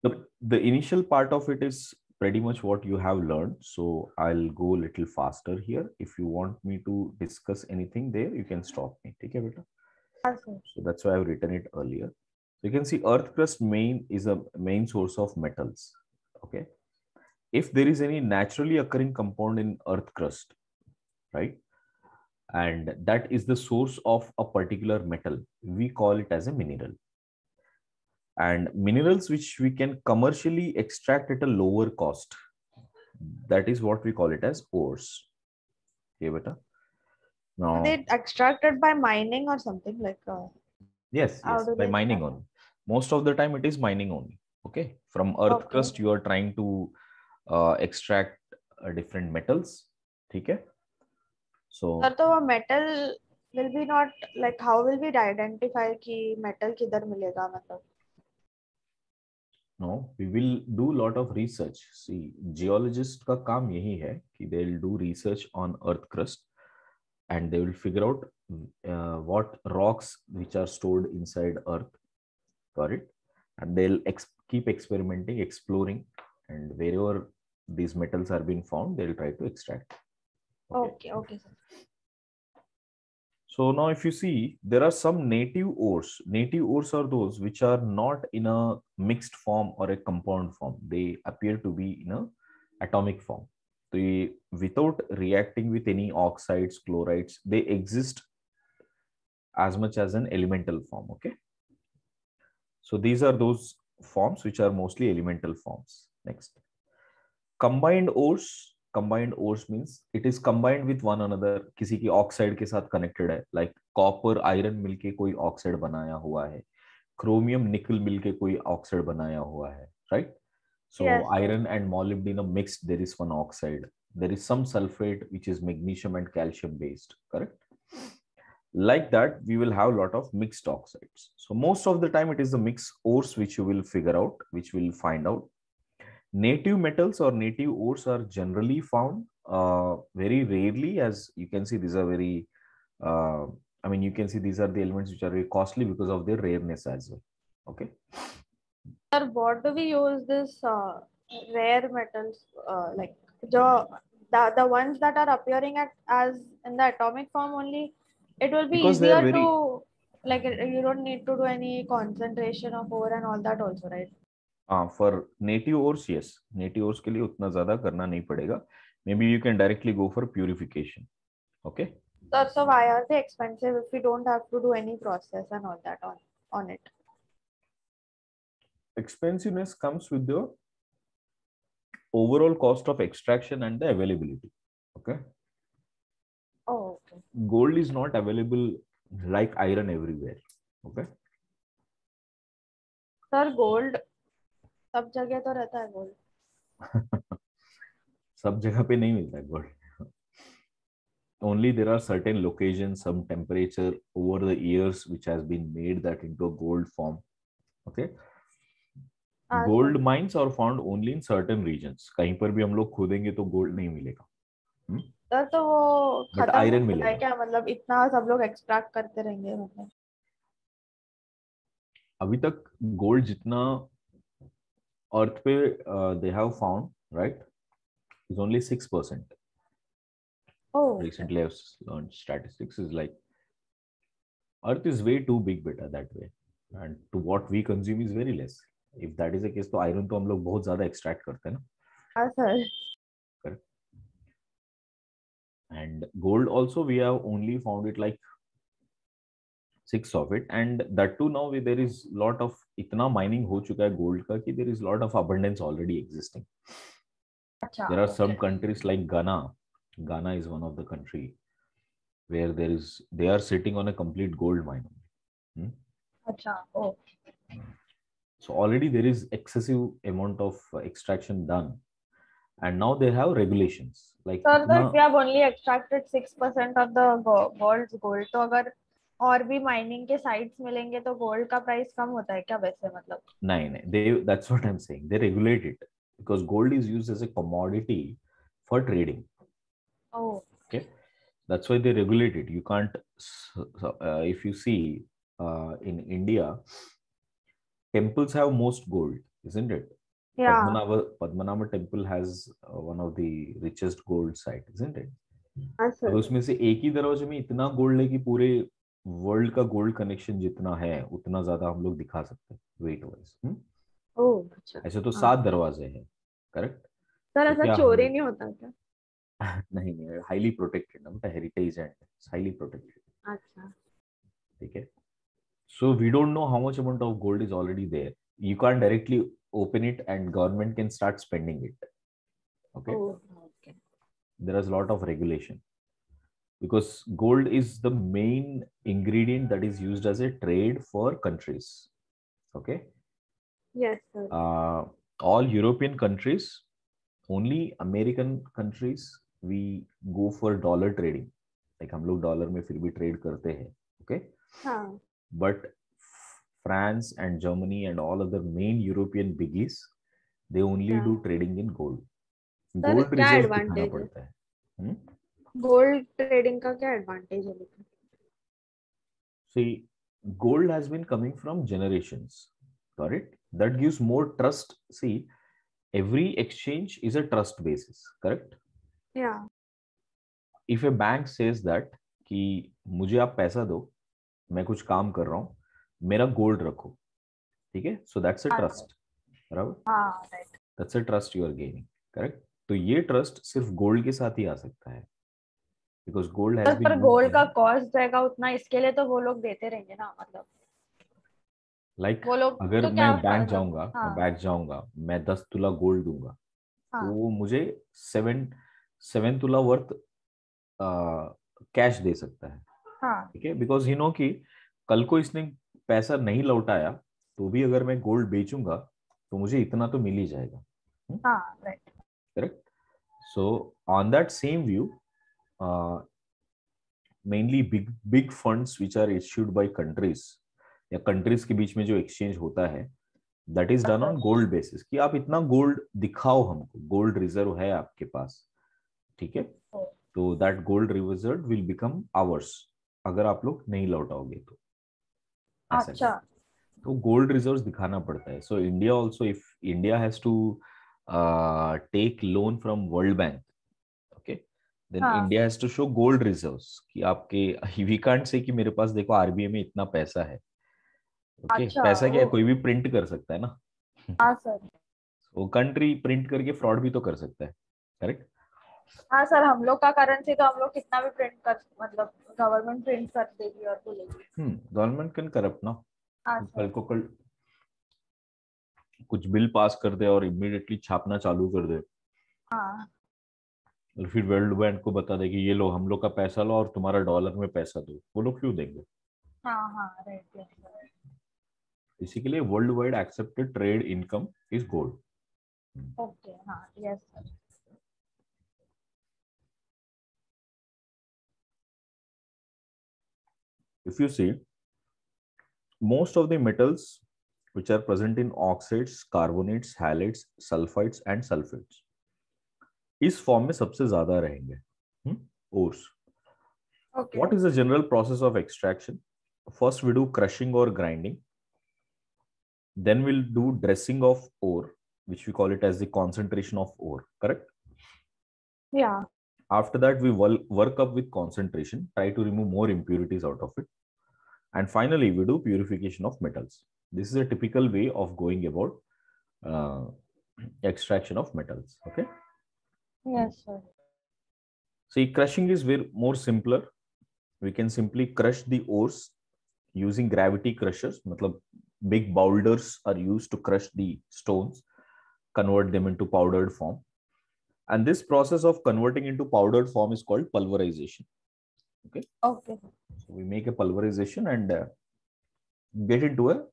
The initial part of it is pretty much what you have learned. So I'll go a little faster here. If you want me to discuss anything there, you can stop me. Okay, beta? So that's why I've written it earlier. So you can see earth crust main is a main source of metals. Okay. If there is any naturally occurring compound in earth crust, right, and that is the source of a particular metal, we call it as a mineral. And minerals which we can commercially extract at a lower cost, that is what we call it as ores. Okay, beta. Now, they extracted by mining or something like yes, how do by they mining extract? only. Most of the time it is mining only. Okay, from earth Okay. crust you are trying to extract different metals. Okay, so sir तो वो metal will be not like how will we identify कि metal किधर मिलेगा मतलब? no, we will do lot of research. See, geologist का काम यही है कि they will do research on earth crust and they will figure out what rocks which are stored inside earth. Got it? And they'll keep experimenting, exploring, and wherever these metals are being found, they'll try to extract. Okay, okay, sir. So now if you see, there are some native ores. Native ores are those which are not in a mixed form or a compound form. They appear to be in a atomic form. They, without reacting with any oxides, chlorides, they exist as much as an elemental form. Okay. So these are those forms which are mostly elemental forms. Next. Combined ores. Combined ores means it is combined with one another. किसी की oxide के साथ connected है, like copper iron मिलके कोई oxide बनाया हुआ है, क्रोमियम निकल मिलके कोई ऑक्साइड बनाया हुआ है, right? So Yes, yes. iron and molybdenum mixed, there is one oxide. There is some sulfate which is magnesium and calcium based, correct? Like that, we will have a lot of mixed oxides. So most of the time it is the mixed ores which you will figure out, which will find out. Native metals or native ores are generally found very rarely, as you can see, these are very, I mean, you can see these are the elements which are very costly because of their rareness as well. Okay. Sir, what do we use this rare metals like the ones that are appearing as in the atomic form only? It will be Because they are easier very, to like you don't need to do any concentration of ore and all that also, right? for native ores, yes, native ores के लिए उतना ज़्यादा करना नहीं पड़ेगा. Maybe you can directly go for purification. Okay. So why are they expensive if we don't have to do any process and all that on it? Expensiveness comes with the overall cost of extraction and the availability. Okay. Oh, okay. Gold is not available like iron everywhere. Okay. Sir, gold सब जगह तो रहता है gold. सब जगह पे नहीं मिलता है gold. Only there are certain locations, some temperature over the years which has been made that into a gold form. Okay. हाँ sir. Gold mines are found only in certain regions. कहीं पर भी हम लोग खोदेंगे तो gold नहीं मिलेगा. Sir तो वो But खत्म iron होता है मिलेगा. क्या मतलब इतना सब लोग एक्सट्रैक्ट करते रहेंगे मतलब? अभी तक gold जितना earth पे they have found, right, is only 6%. Oh, okay. Recently I've learned statistics is like earth is way too big beta that way, and to what we consume is very less. If that is the case, तो iron तो हम लोग बहुत ज्यादा extract करते हैं ना. हाँ sir. Correct. And gold also we have only found it like 6 of it, and that too now there is lot of इतना mining हो चुका है gold का कि there is lot of abundance already existing. अच्छा. There are some Okay. countries like Ghana. Ghana is one of the country where they are sitting on a complete gold mine. अच्छा. Oh. So already there is excessive amount of extraction done, and now they have regulations like Sir, so itna. if we have only extracted 6% of the world's gold, तो अगर और भी mining के sites मिलेंगे तो gold का price कम होता है क्या वैसे मतलब? Nahin, that's what I'm saying. They regulate it because gold is used as a commodity for trading. Oh. Okay, that's why they regulate it. You can't. If you see in India, temples have most gold. isn't it? Yeah. Padmanabha temple has one of the richest gold site, isn't it? Yes, अब sir. उसमें से एक ही दरवाजे में इतना gold है कि पूरे वर्ल्ड का गोल्ड कनेक्शन जितना है उतना ज्यादा हम लोग दिखा सकते हैं वेट वाइज। ओह अच्छा। ऐसे तो हाँ 7 दरवाजे हैं, करेक्ट? सर, तो ऐसा क्या हम चोरी लोग नहीं होता क्या? नहीं नहीं, हाईली प्रोटेक्टेड ना बेटा, हेरिटेज एंड हाईली प्रोटेक्टेड। अच्छा। ठीक है। So we don't know how much amount of gold is already there, you can directly open it and government can start spending it. Okay. Oh, okay. There is a lot of regulation because gold is the main ingredient that is used as a trade for countries. Okay. Yes, sir. All European countries, only American countries we go for dollar trading. Like हम लोग dollar में फिर भी trade करते हैं. Okay. हाँ. But France and Germany and all other main European biggies, they only do trading in gold. Sir Gold क्या reserves दिखाना एडवांटेज है? पड़ता है. गोल्ड ट्रेडिंग का क्या एडवांटेज है? See, gold has been coming from generations. Got it? That gives more trust. See, every exchange is a trust basis. Correct? Yeah. If a bank says that कि मुझे आप पैसा दो, मैं कुछ काम कर रहा हूँ, मेरा गोल्ड रखो, ठीक है? So that's a trust. बराबर? हाँ, right. That's a trust you are gaining. Correct? तो ये ट्रस्ट सिर्फ गोल्ड के साथ ही आ सकता है, because gold has been पर used गोल्ड का in, कॉस्ट रहेगा उतना, इसके लिए तो वो लोग देते रहेंगे ना, मतलब like वो लोग अगर तो क्या मैं बैंक मतलब। जाऊंगा, हाँ मैं बैंक जाऊंगा, मैं 10 तुला गोल्ड दूंगा, हाँ तो वो मुझे 7 तुला वर्थ कैश दे सकता है, हाँ ठीक है? बिकॉज यू नो कि कल को इसने पैसा नहीं लौटाया तो भी अगर मैं गोल्ड बेचूंगा तो मुझे इतना तो मिल ही जाएगा. हाँ, right. Correct. So on that same view, mainly big funds which are issued by countries या कंट्रीज के बीच में जो एक्सचेंज होता है, that is done on gold basis कि आप इतना गोल्ड दिखाओ हमको, गोल्ड रिजर्व है आपके पास, ठीक है? तो that gold reserve will become hours अगर आप लोग नहीं लौटाओगे तो. ऐसा अच्छा. तो गोल्ड रिजर्व्स दिखाना पड़ता है. So India also, if India has to take loan from World Bank, okay, then हाँ. India has to show gold reserves कि आपके, वी कांट से कि मेरे पास देखो आरबीआई में इतना पैसा है. ओके. अच्छा. पैसा क्या है, कोई भी प्रिंट कर सकता है ना. हाँ सर. वो कंट्री प्रिंट करके फ्रॉड भी तो कर सकता है. करेक्ट. हाँ सर, हम लोग का करेंसी तो हम लोग कितना भी प्रिंट कर, मतलब गवर्नमेंट प्रिंट कर देगी और बोलेगी. गवर्नमेंट कैन करप्ट ना. हाँ कल सर. को कल कुछ बिल पास कर दे और इमीडिएटली छापना चालू कर दे, हाँ. और फिर वर्ल्ड बैंक को बता दे कि ये लो, हम लोग का पैसा लो और तुम्हारा डॉलर में पैसा दो, वो लोग क्यों देंगे? हाँ हाँ, राइट. इसी के लिए world wide accepted trade income is gold. Okay. हाँ. Yes sir. If you see, most of the metals which are present in oxides, carbonates, halides, sulfides and sulfates, इस फॉर्म में सबसे ज्यादा रहेंगे. ores. Okay. What is the general process of extraction? First we do crushing or grinding, then we'll do dressing of ore, which we call it as the concentration of ore. Correct? Yeah. After that we work up with concentration, try to remove more impurities out of it, and finally we do purification of metals. This is a typical way of going about uh, extraction of metals. Okay. Yes sir. See, crushing is very more simpler. We can simply crush the ores using gravity crushers. Matlab, big boulders are used to crush the stones, convert them into powdered form, and this process of converting into powdered form is called pulverization. Okay. Okay. So we make a pulverization and get into a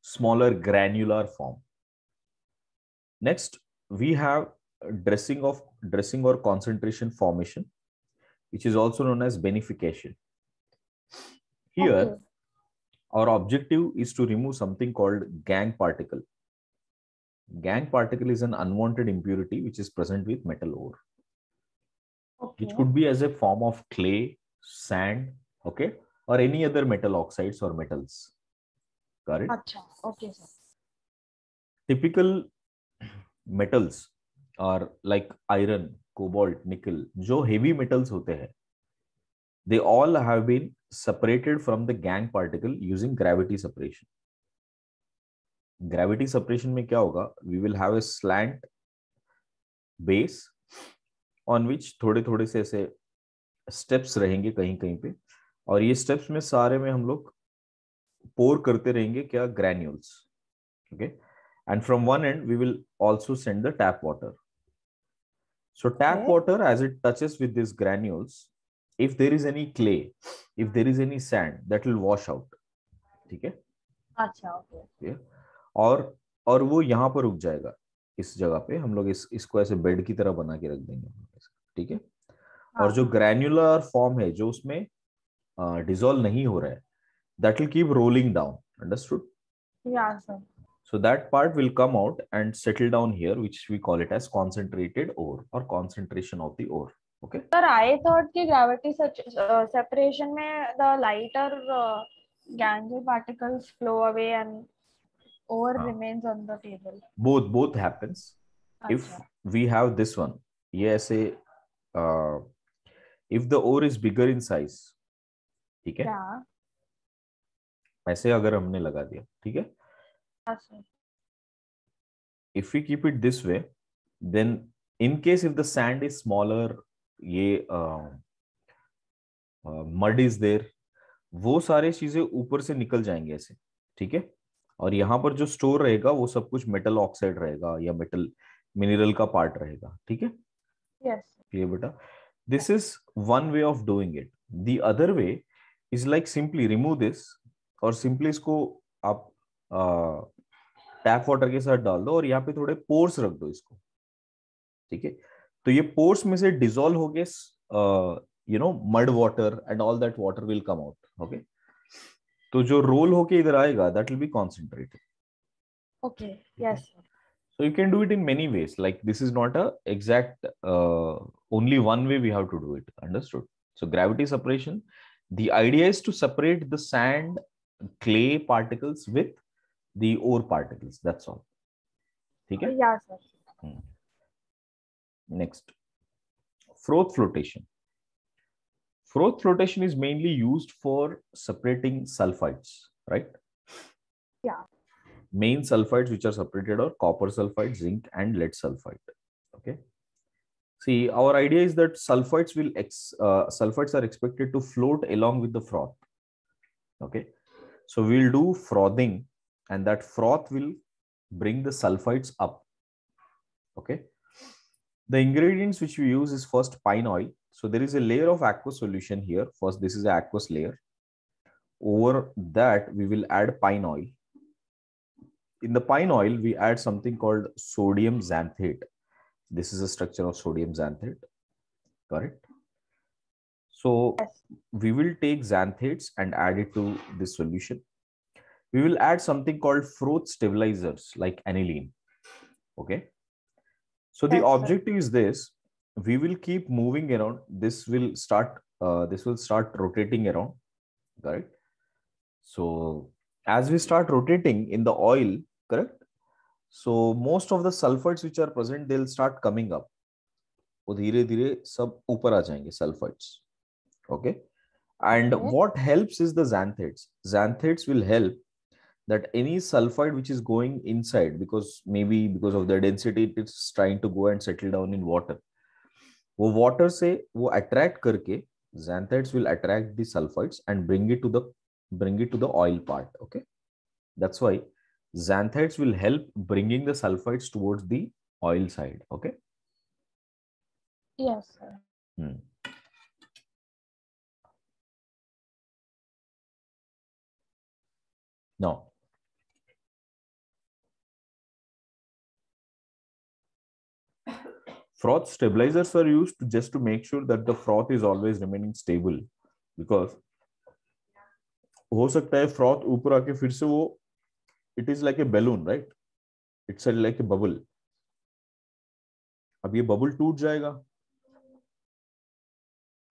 smaller granular form. Next, we have dressing or concentration formation, which is also known as beneficiation. Here, Okay. our objective is to remove something called gangue particle. Gangue particle is an unwanted impurity which is present with metal ore, Okay. which could be as a form of clay, sand, okay, or any other metal oxides or metals. Got it? अच्छा. Okay sir. typical metals are like iron, cobalt, nickel, जो heavy metals होते हैं, they all have been separated from the gangue particle using gravity separation. Gravity separation में क्या होगा? We will have a slant base on which थोड़े थोड़े से ऐसे steps रहेंगे कहीं कहीं पे, और ये steps में सारे में हम लोग pour करते रहेंगे क्या? Granules. Okay, and from one end we will also send the tap water. So tap water, as it touches with these granules, if there is any clay, if there is any sand, that will wash out. ठीक है? अच्छा, okay. और वो यहाँ पर रुक जाएगा, इस जगह पे हम लोग इसको ऐसे बेड की तरह बना के रख देंगे. ठीक है? और जो ग्रैन्युलर फॉर्म है, जो उसमें डिसॉल्व नहीं हो रहा है, that will keep rolling down. Understood? Yeah, sir. So that part will come out and settle down here, which we call it as concentrated ore or concentration of the ore. Okay. Sir, I thought कि gravity separation में the lighter gangue particles flow away and ore remains on the table. Both happens. If we have this one, yes, if the ore is bigger in size, ठीक है? ऐसे अगर हमने लगा दिया, ठीक है? If we keep it this way, then in case if the sand is smaller, ये mud is there, वो सारे चीजें ऊपर से निकल जाएंगे ऐसे. ठीक है? और यहाँ पर जो स्टोर रहेगा वो सब कुछ मेटल ऑक्साइड रहेगा या मेटल मिनरल का पार्ट रहेगा. ठीक है? Yes. ये बेटा, this is one way of doing it. The other way is like simply remove this और simply इसको आप टैप वाटर के साथ डाल दो और यहाँ पे थोड़े पोर्स रख दो इसको. ठीक है? तो ये पोर्स में से डिसॉल्व हो गए, mud water and all that water will come out. Okay, तो जो रोल होके इधर आएगा that will be concentrated. Okay. Yes. So you can do it in many ways. Like this is not a exact only one way we have to do it. Understood? So gravity separation, the idea is to separate the sand, clay particles with the ore particles. That's all. Okay? Yeah, sir. Next, froth flotation. Froth flotation is mainly used for separating sulfides, right? Yeah. Main sulfides which are separated are copper sulfide, zinc, and lead sulfide. Okay. See, our idea is that sulfides are expected to float along with the froth. Okay. So we'll do frothing, and that froth will bring the sulfides up. Okay. The ingredients which we use is first pine oil. So there is a layer of aqueous solution here. First, this is the aqueous layer. Over that, we will add pine oil. In the pine oil, we add something called sodium xanthate. This is a structure of sodium xanthate. Correct? So we will take xanthates and add it to this solution. We will add something called froth stabilizers like aniline. Okay. So the objective is this. We will keep moving around. This will start rotating around. Correct? So as we start rotating in the oil, correct? So most of the sulfides which are present, they'll start coming up. वो धीरे धीरे सब ऊपर आ जाएंगे sulfides. Okay. And what helps is the xanthates. Xanthates will help that any sulfide which is going inside, because of the density, it's trying to go and settle down in water. वो water से वो attract करके xanthates will attract the sulfides and bring it to the oil part. Okay, that's why xanthates will help bringing the sulfides towards the oil side. Okay. Yes, sir. Now, froth stabilizers are used just to make sure that the froth is always remaining stable, because हो सकता है froth ऊपर आके फिर से वो, it is like a balloon, right? It's like a bubble. अब ये bubble टूट जाएगा.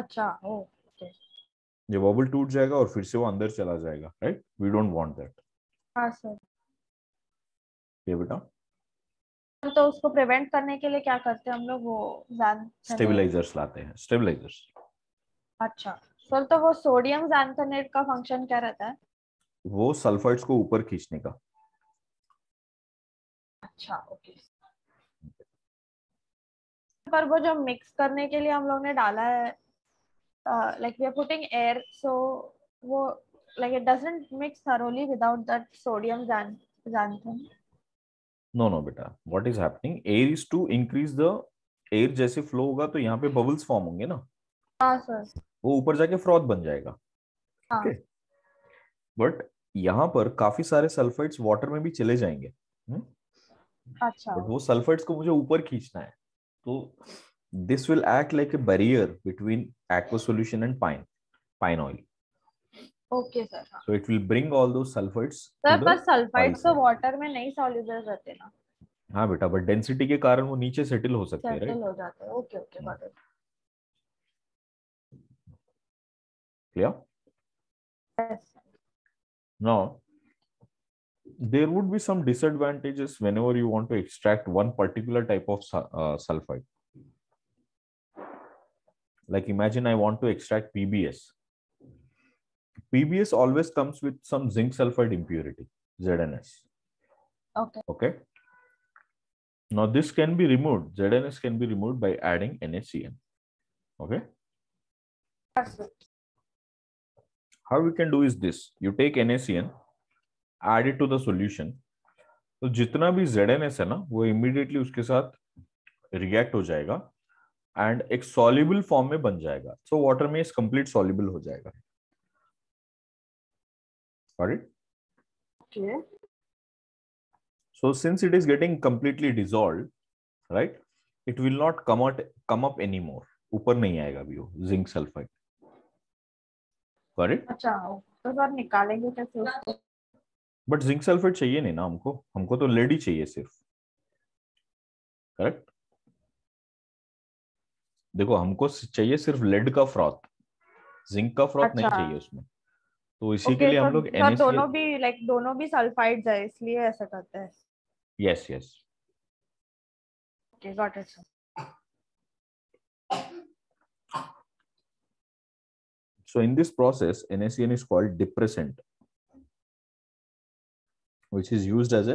अच्छा, ओके. ये bubble टूट जाएगा और फिर से वो अंदर चला जाएगा, right? We don't want that. हाँ सर. ये बेटा. तो उसको प्रिवेंट करने के लिए क्या करते हैं हम लोग, वो स्टेबलाइजर्स लाते हैं, स्टेबलाइजर्स। अच्छा सर, तो वो सोडियम xanthanate का फंक्शन क्या रहता है? वो सल्फाइड्स को ऊपर खींचने का। अच्छा ओके। पर वो जो मिक्स करने के लिए हम लोग ने डाला है, like we are putting air, so वो like it doesn't mix thoroughly without that sodium xanthan. No no बेटा, what is happening, air is to increase the, air जैसे फ्लो होगा तो यहाँ पे बबल्स फॉर्म होंगे ना, हाँ सर। वो ऊपर जाके फ्रॉथ बन जाएगा। हाँ। ओके, बट यहाँ पर काफी सारे सल्फाइड्स वाटर में भी चले जाएंगे, अच्छा। बट वो सल्फाइड्स को मुझे ऊपर खींचना है, तो this will act like a barrier between aqueous solution and pine oil. Okay sir. हाँ So it will bring all those sulfides to sir, the पर oil सल्फाइड्स तो side. वाटर में नहीं सॉल्युबल रहते ना? हाँ बेटा, बट डेंसिटी के कारण वो नीचे सेटल हो सकते हैं, सेटल राइट? हो जाते हैं। Okay okay, got it. Clear? Yes. Now there would be some disadvantages whenever you want to extract one particular type of sulfide. Like imagine I want to extract PBS. PBS always comes with some zinc sulfide impurity, ZNS. Okay. Okay. Now this can be removed. ZNS can be removed by adding NaCN. Okay. How we can do is this: you take NaCN, add it to the solution. तो जितना भी ZNS है ना, वो immediately उसके साथ react हो जाएगा एंड एक सॉल्युबल फॉर्म में बन जाएगा. सो वाटर में इस कंप्लीट सॉल्युबल हो जाएगा. Got it? Okay. So since it is getting completely dissolved, right? It will not come up anymore. ऊपर नहीं आएगा अभी वो जिंक सल्फाइड. Got it? अच्छा, तो सर निकालेंगे कैसे उसको? बट जिंक सल्फेट चाहिए नहीं ना हमको तो लेड ही चाहिए सिर्फ. करेक्ट? देखो, हमको चाहिए सिर्फ लेड का फ्रॉथ, जिंक का फ्रॉथ नहीं चाहिए उसमें. तो इसी के ओके लिए हम सर, लोग सर NaCl. दोनों भी सल्फाइड्स है इसलिए ऐसा करते हैं। Yes yes. Okay, got it sir. So in this process, NaCN is called depressant, which is used as a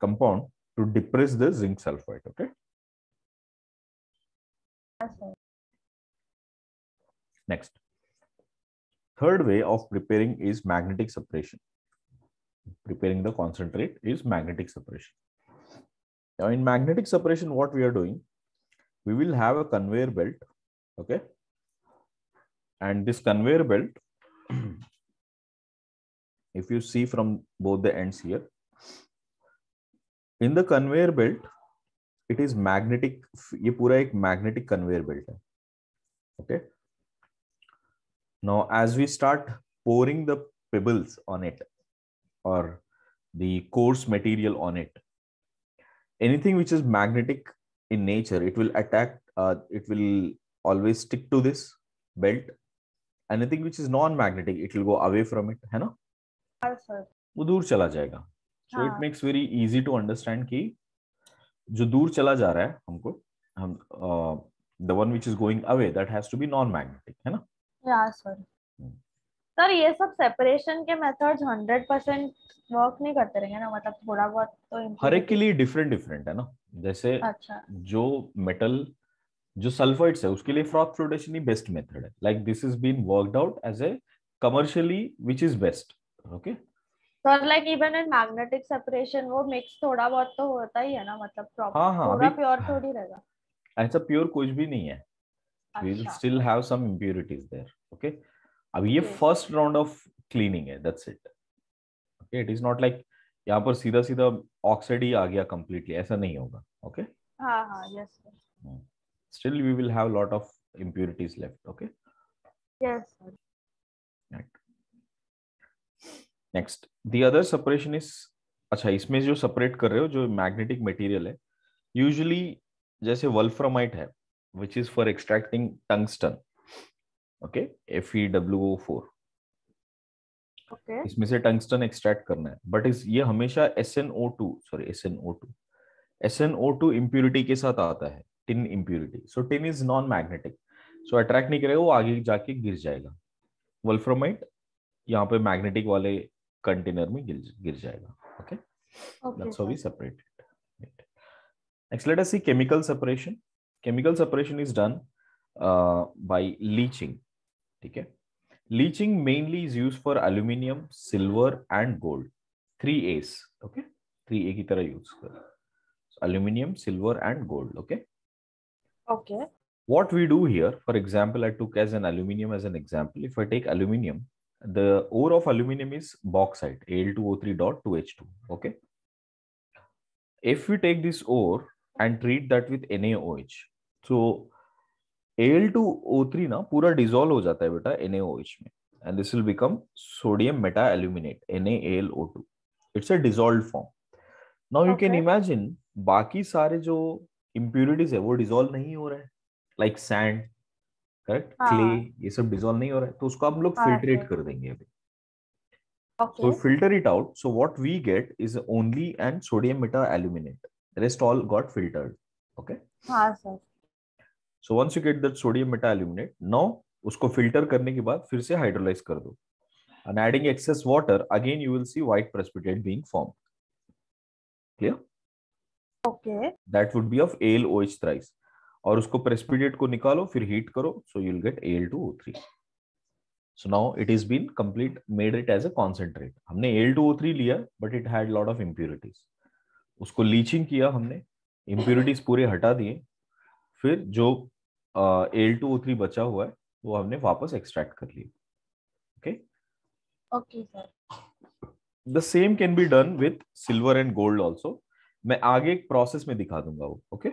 compound to depress the zinc sulfide. Okay. Yes, sir. Next, third way of preparing is magnetic separation. Preparing the concentrate is magnetic separation. Now in magnetic separation, what we are doing, we will have a conveyor belt. Okay. And this conveyor belt, if you see from both the ends here, in the conveyor belt, it is magnetic. ये पूरा एक magnetic conveyor belt है. Okay. Now, as we start pouring the pebbles on it or the coarse material on it, anything which is magnetic in nature, it will attack. It will always stick to this belt. Anything which is non-magnetic, it will go away from it, है ना? हाँ sir. वो दूर चला जाएगा. So it makes very easy to understand कि जो दूर चला जा रहा है हम the one which is going away, that has to be non-magnetic, है ना? हाँ सर। सर, ये सब सेपरेशन के मेथड्स 100% वर्क नहीं करते रहेंगे ना, मतलब थोड़ा बहुत तो हर एक के लिए डिफरेंट है ना. जैसे अच्छा, जो मेटल, जो सल्फाइड्स है, उसके लिए फ्रॉथ फ्लोटेशन ही बेस्ट मेथड है. Like this is been worked out as a commercially which is best. Okay. Sir like even in magnetic separation वो मिक्स थोड़ा बहुत तो होता ही है ना, मतलब हाँ पूरा अभी प्योर थोड़ी रहेगा। ऐसा प्योर कुछ भी नहीं है. We will अच्छा, still have some impurities there. Okay. अब ये फर्स्ट राउंड ऑफ क्लीनिंग है, that's it. Okay. It is not like यहाँ पर सीधा सीधा ऑक्साइड ही आ गया कंप्लीटली, ऐसा नहीं होगा. ओके. हाँ हाँ, yes sir. Still we will have lot of impurities left. Okay. Yes sir. Right. Next, the other separation is, अच्छा इसमें जो सेपरेट कर रहे हो जो मैग्नेटिक मटेरियल है, यूजुअली जैसे वल्फ्रामाइट है, which is for extracting tungsten. Okay, FeWO4. Okay. इसमें से टंगस्टन एक्सट्रैक्ट करना है, बट इस ये हमेशा SnO2 इम्प्यूरिटी के साथ आता है, tin impurity. So tin is non magnetic, so attract नहीं करेगा, वो आगे जाके गिर जाएगा। वोल्फ्रामाइट यहाँ पे मैग्नेटिक वाले कंटेनर में गिर जाएगा। Okay, Okay, that's how we sir. separate it. Next, let us see chemical separation. Chemical separation is done by leaching. ठीक है, leaching mainly is used for aluminium, silver and gold. 3A's. Okay, 3A की तरह use कर, aluminium, silver and gold. Okay. Okay. What we do here, for example, I took as an aluminium as an example. If I take aluminium, the ore of aluminium is bauxite, Al2O3.2H2. Okay. If we take this ore and treat that with NaOH, so Al2O3 ना पूरा dissolve हो जाता है बेटा NaOH में, and this will become sodium meta-aluminate, NaAlO2. It's a dissolved form. Now you can Okay. imagine बाकी सारे जो impurities है वो डिसॉल्व नहीं हो रहे हैं, like sand, correct, clay, ये सब डिसॉल्व नहीं हो रहा है, तो उसको हम लोग फिल्ट्रेट कर देंगे अभी. Okay. So filter it out. So what we get is only an sodium meta-aluminate. Rest all got filtered. Okay. हाँ sir. So once you get that sodium meta-aluminate, now उसको filter करने के बाद फिर से hydrolyze कर दो. And adding excess water, again you will see white precipitate being formed. Clear? Okay. That would be of AlOH thrice. और उसको precipitate को निकालो, फिर heat करो, so you'll get Al2O3. So now it is been complete, made it as a concentrate. हमने Al2O3 लिया, but it had lot of impurities. उसको leaching किया हमने, impurities पूरे हटा दिए, फिर जो Al2O3 बचा हुआ है वो हमने वापस एक्सट्रैक्ट कर लिया. Okay. Okay sir. The same can be done with silver and gold also. मैं आगे एक प्रोसेस में दिखा दूंगा वो. Okay.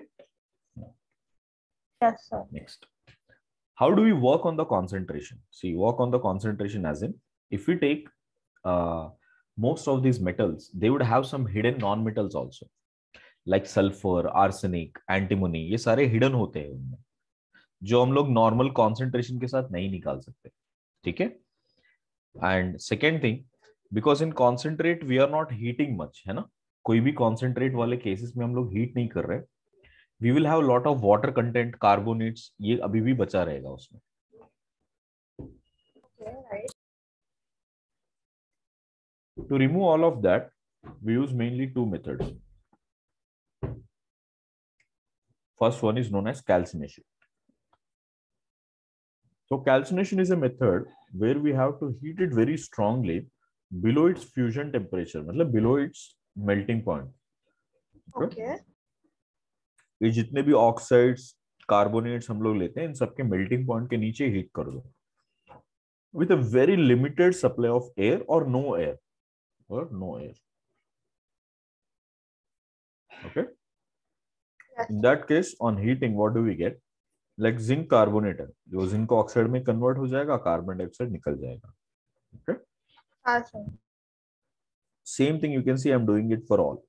Yes sir. Next. How do we work on the concentration? See, work on the concentration as in, if we take most of these metals, they would have some hidden non-metals also, like sulfur, arsenic, antimony. ये सारे hidden होते हैं उनमें, जो हम लोग normal concentration के साथ नहीं निकाल सकते. ठीक है? And second thing, because in concentrate we are not heating much, है ना? कोई भी concentrate वाले cases में हम लोग heat नहीं कर रहे. We will have a lot of water content, carbonates, ये अभी भी बचा रहेगा उसमें. Okay, right. To remove all of that, we use mainly two methods. First one is known as calcination. So calcination is a method where we have to heat it very strongly below its fusion temperature, मतलब below its melting point. Okay. ये जितने भी oxides, carbonates हम लोग लेते हैं, इन सबके melting point के नीचे हीट कर दो with a very limited supply of air or no air. Okay. Yes. In that case, on heating, what do we get? Like zinc carbonate है, जो जिंक ऑक्साइड में कन्वर्ट हो जाएगा, कार्बन डाइऑक्साइड निकल जाएगा. Okay. हाँ sir. Same thing you can see I'm doing it for all.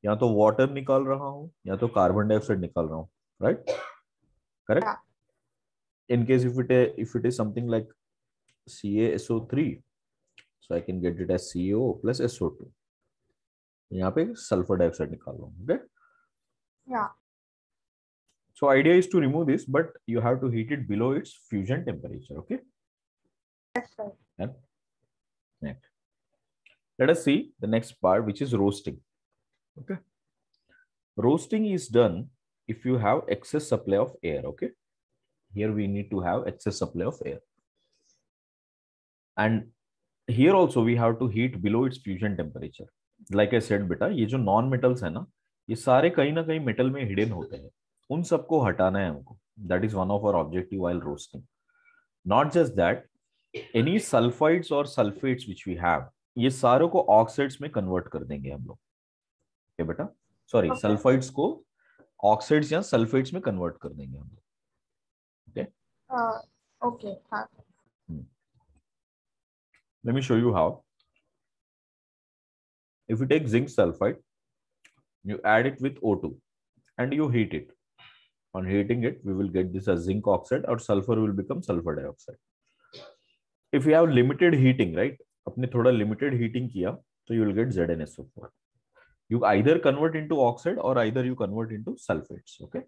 या तो वाटर निकाल रहा हूं या तो कार्बन डाइऑक्साइड निकाल रहा हूं, right? Correct. Yeah. In case if it is something like CaSO3, so I can get it as CO plus SO2. यहाँ पे सल्फर डाइऑक्साइड निकाल रहा हूं. Okay. Yeah. So idea is to remove this, but you have to heat it below its fusion temperature. Okay. Yes sir. And next, let us see the next part, which is roasting. Okay. Roasting is done if you have excess supply of air. Okay. Here we need to have excess supply of air. And here also we have to heat below its fusion temperature. Like I said, beta, ये जो non metals है ना, ये सारे कहीं ना कहीं metal में hidden होते हैं. उन सबको हटाना है हमको. That is one of our objective while roasting. Not just that, any sulfides or sulfates which we have, ये सारों को oxides में convert कर देंगे हम लोग. Okay, बेटा? Sorry, Okay. sulfides को oxides या sulfates में convert कर देंगे हम लोग. Okay. Okay. हाँ. Let me show you how. If you take zinc sulfide, you add it with O2 and you heat it. On heating it, we will get this as zinc oxide, or sulfur will become sulfur dioxide. If you have limited heating, right, अपने थोड़ा limited heating किया तो you will gate ZnSO4. You either convert into oxide or either you convert into sulfates. Okay.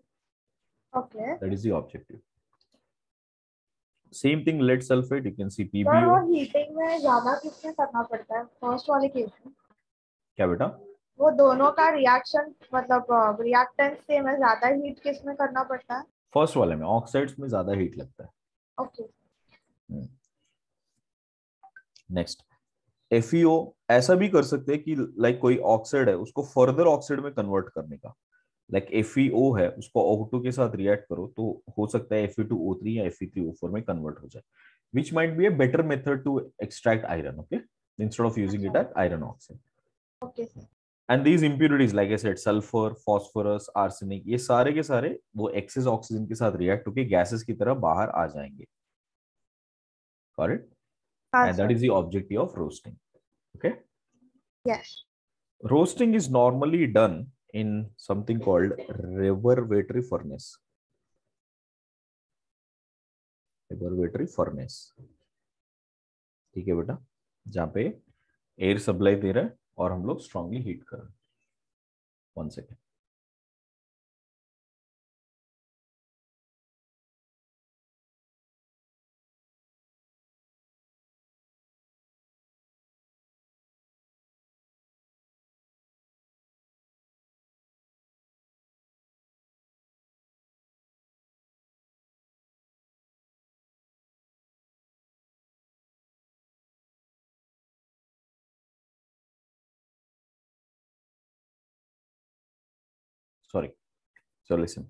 Okay. That is the objective. Same thing, lead sulfate. You can see sir PbO. वो heating में ज्यादा किसमें करना पड़ता है first वाले case में? क्या बेटा? वो दोनों का रिएक्शन मतलब रिएक्टेंस सेम है, ज्यादा हीट किसमें करना पड़ता है? फर्स्ट वाले में ऑक्साइड्स में ज्यादा हीट लगता है. ओके. नेक्स्ट, FeO ऐसा भी कर सकते हैं कि लाइक कोई ऑक्साइड है उसको फर्दर ऑक्साइड में कन्वर्ट करने का. लाइक FeO है उसको O2 के साथ रिएक्ट करो तो हो सकता है Fe2O3 या Fe3O4 में कन्वर्ट हो जाए, which might be a better method to extract iron, okay, instead of using it as iron oxide. Okay sir. And these impurities, like I said, sulfur, phosphorus, arsenic, ये सारे के सारे वो excess oxygen के साथ react होके gases की तरह बाहर आ जाएंगे. Got it? And that is the objective of roasting. Okay? Yes. Roasting is normally done in something called reverberative furnace. Reverberative furnace. ठीक है बेटा, जहाँ पे एयर सप्लाई दे रहा है और हम लोग स्ट्रांगली हीट कर रहे हैं. 1 second. Sorry. So listen.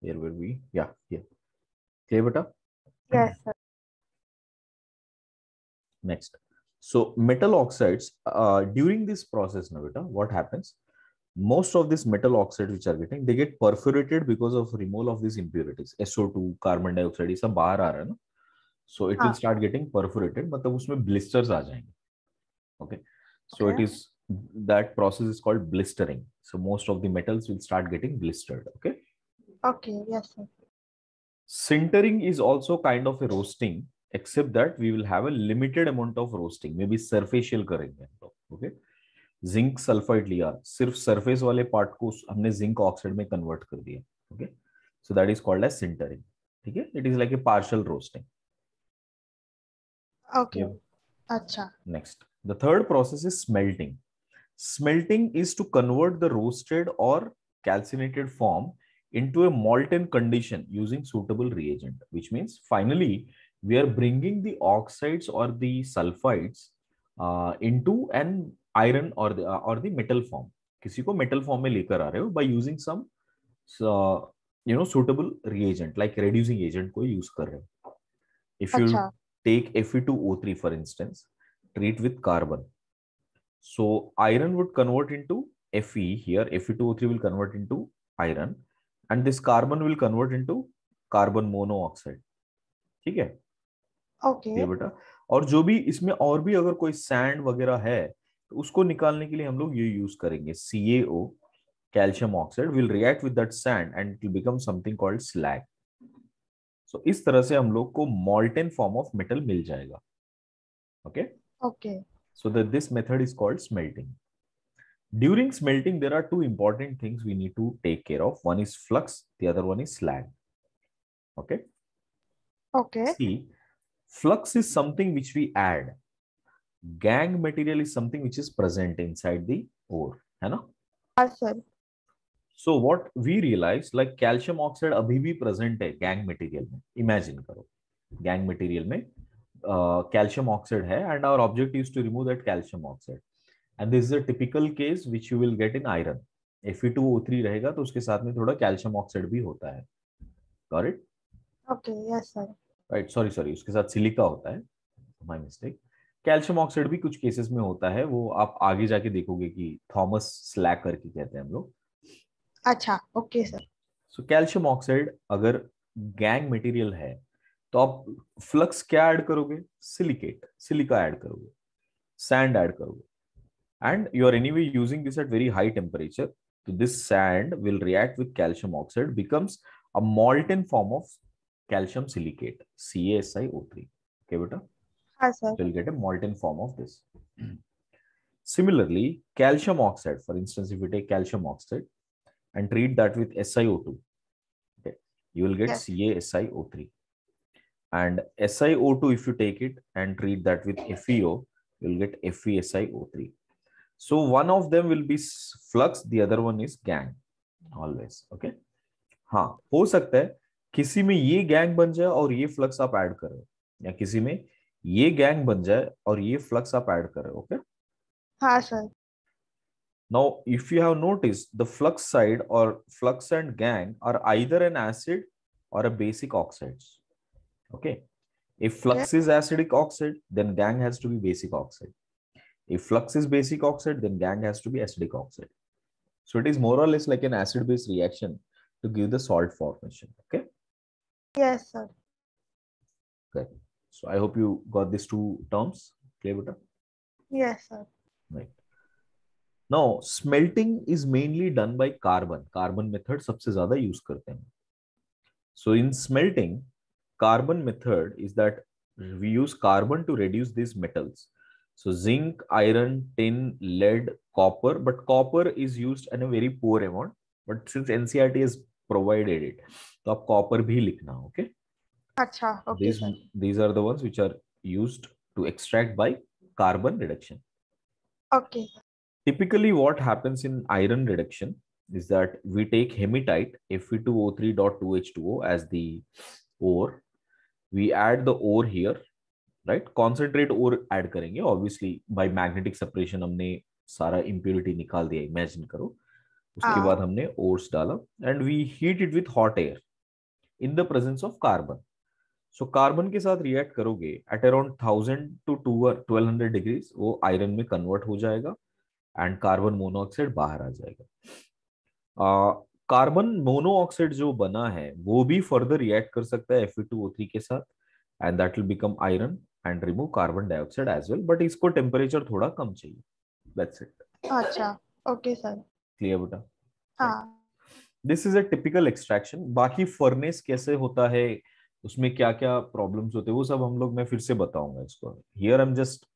Here will be, yeah, here. Clear, beta? Yes sir. Next. So metal oxides, during this process, na beta, what happens? Most of these metal oxides which are getting, they get perforated because of removal of these impurities. SO2, carbon dioxide, ये सब बाहर आ रहा है ना. So it will start getting perforated. मतलब उसमें blisters आ जाएंगे. Okay. So it is, that process is called blistering. So most of the metals will start getting blistered. Okay. Okay. Yes sir. Sintering is also kind of a roasting, except that we will have a limited amount of roasting. Maybe surfacial करेंगे हम लोग. Okay. Zinc sulphide लिया, सिर्फ surface वाले part को हमने zinc oxide में convert कर दिया. Okay, so that is called as sintering. ठीक है, it is like a partial roasting. Okay. अच्छा. Next, the third process is smelting. Smelting is to convert the roasted or calcinated form into a molten condition using suitable reagent, which means finally we are bringing the oxides or the sulfides into an iron or the metal form. किसी को metal form में लेकर आ रहे हो by using some suitable reagent, like reducing agent को use कर रहे हो. If you take Fe2O3 for instance, treat with carbon. So iron would convert into Fe here. Fe2O3 will convert into iron, and this carbon will convert into carbon monoxide. ठीक है? Okay. ये बेटा, और जो भी इसमें और भी अगर कोई सैंड वगैरह है तो उसको निकालने के लिए हम लोग ये यूज करेंगे. CaO, calcium oxide, will react with that sand and it will become something called slag. So इस तरह से हम लोग को मॉल्टेन फॉर्म ऑफ मेटल मिल जाएगा. Okay. Okay. So that this method is called smelting. During smelting, there are two important things we need to take care of. One is flux, the other one is slag. Okay. Okay. See, flux is something which we add. Gang material is something which is present inside the ore. है ना? Yes, sir. So what we realize, like calcium oxide अभी भी present है gang material में. Imagine करो, gang material में calcium oxide है, and our object is to remove that calcium oxide. And this is a typical case which you will get in iron. Fe2O3 रहेगा तो उसके साथ में थोड़ा calcium oxide भी होता है. Got it? Okay, yes sir. Right, sorry, उसके साथ सिलिका होता है. My mistake. कैल्शियम ऑक्साइड भी कुछ केसेस में होता है, वो आप आगे जाके देखोगे कि थॉमस स्लैग करके कहते हैं हम लोग. अच्छा, okay sir. So calcium oxide अगर गैंग मटेरियल है तो आप फ्लक्स क्या ऐड करोगे? सिलिका ऐड करोगे, सैंड ऐड करोगे, and you are anyway using this at very high temperature. So this sand will react with calcium oxide, becomes a molten form of calcium silicate, CaSiO3. Okay, beta. Yes, sir. So you'll get a molten form of this. Similarly, calcium oxide, for instance, if you take calcium oxide and treat that with SiO2, okay, you will get Yes. CaSiO3. And SiO2, if you take it and treat that with FeO, you'll get FeSiO3. So one of them will be flux, the other one is gang, always. Okay. हाँ, हो सकता है किसी में ये gang बन जाए और ये फ्लक्स आप ऐड करें, या किसी में ये गैंग बन जाए और ये फ्लक्स आप ऐड करें. ओके. हाँ sir. Now, if you have noticed, the flux side or flux and gang are either an acid or a basic oxides. Okay. If flux is acidic oxide, then gang has to be basic oxide. If flux is basic oxide, then gang has to be acidic oxide. So it is more or less like an acid-base reaction to give the salt formation. Okay. Yes, sir. Okay. So I hope you got these two terms clear, beta? Yes, sir. Right. Now, smelting is mainly done by carbon. Carbon method सबसे ज़्यादा use करते हैं. So in smelting, carbon method is that we use carbon to reduce these metals. So zinc, iron, tin, lead, copper, but copper is used in a very poor amount. But since NCERT has provided it, तो आप copper भी लिखना, okay? अच्छा, okay, sir. These are the ones which are used to extract by carbon reduction. Okay. Typically, what happens in iron reduction is that we take hematite Fe2O3.2H2O as the ore. We add the ore here, right? Concentrate ore add करेंगे. Obviously, by magnetic separation हमने सारा impurity निकाल दिया. Imagine करो. उसके बाद हमने ores डाला and we heat it with hot air in the presence of carbon. So carbon के साथ react करोगे at around 1000 to 1200 degrees वो iron में convert हो जाएगा and कार्बन मोनोऑक्साइड बाहर आ जाएगा. कार्बन मोनोऑक्साइड जो बना है वो भी फर्दर रिएक्ट कर सकता है Fe2O3 के साथ and that will become iron and remove carbon dioxide as well, but इसको टेम्परेचर थोड़ा कम चाहिए. That's it. अच्छा, ओके सर. क्लियर बेटा? हाँ. This is a typical extraction. बाकी फर्नेस कैसे होता है, उसमें क्या क्या प्रॉब्लम्स होते हैं, वो सब हम लोग मैं फिर से बताऊंगा इसको. Here I am just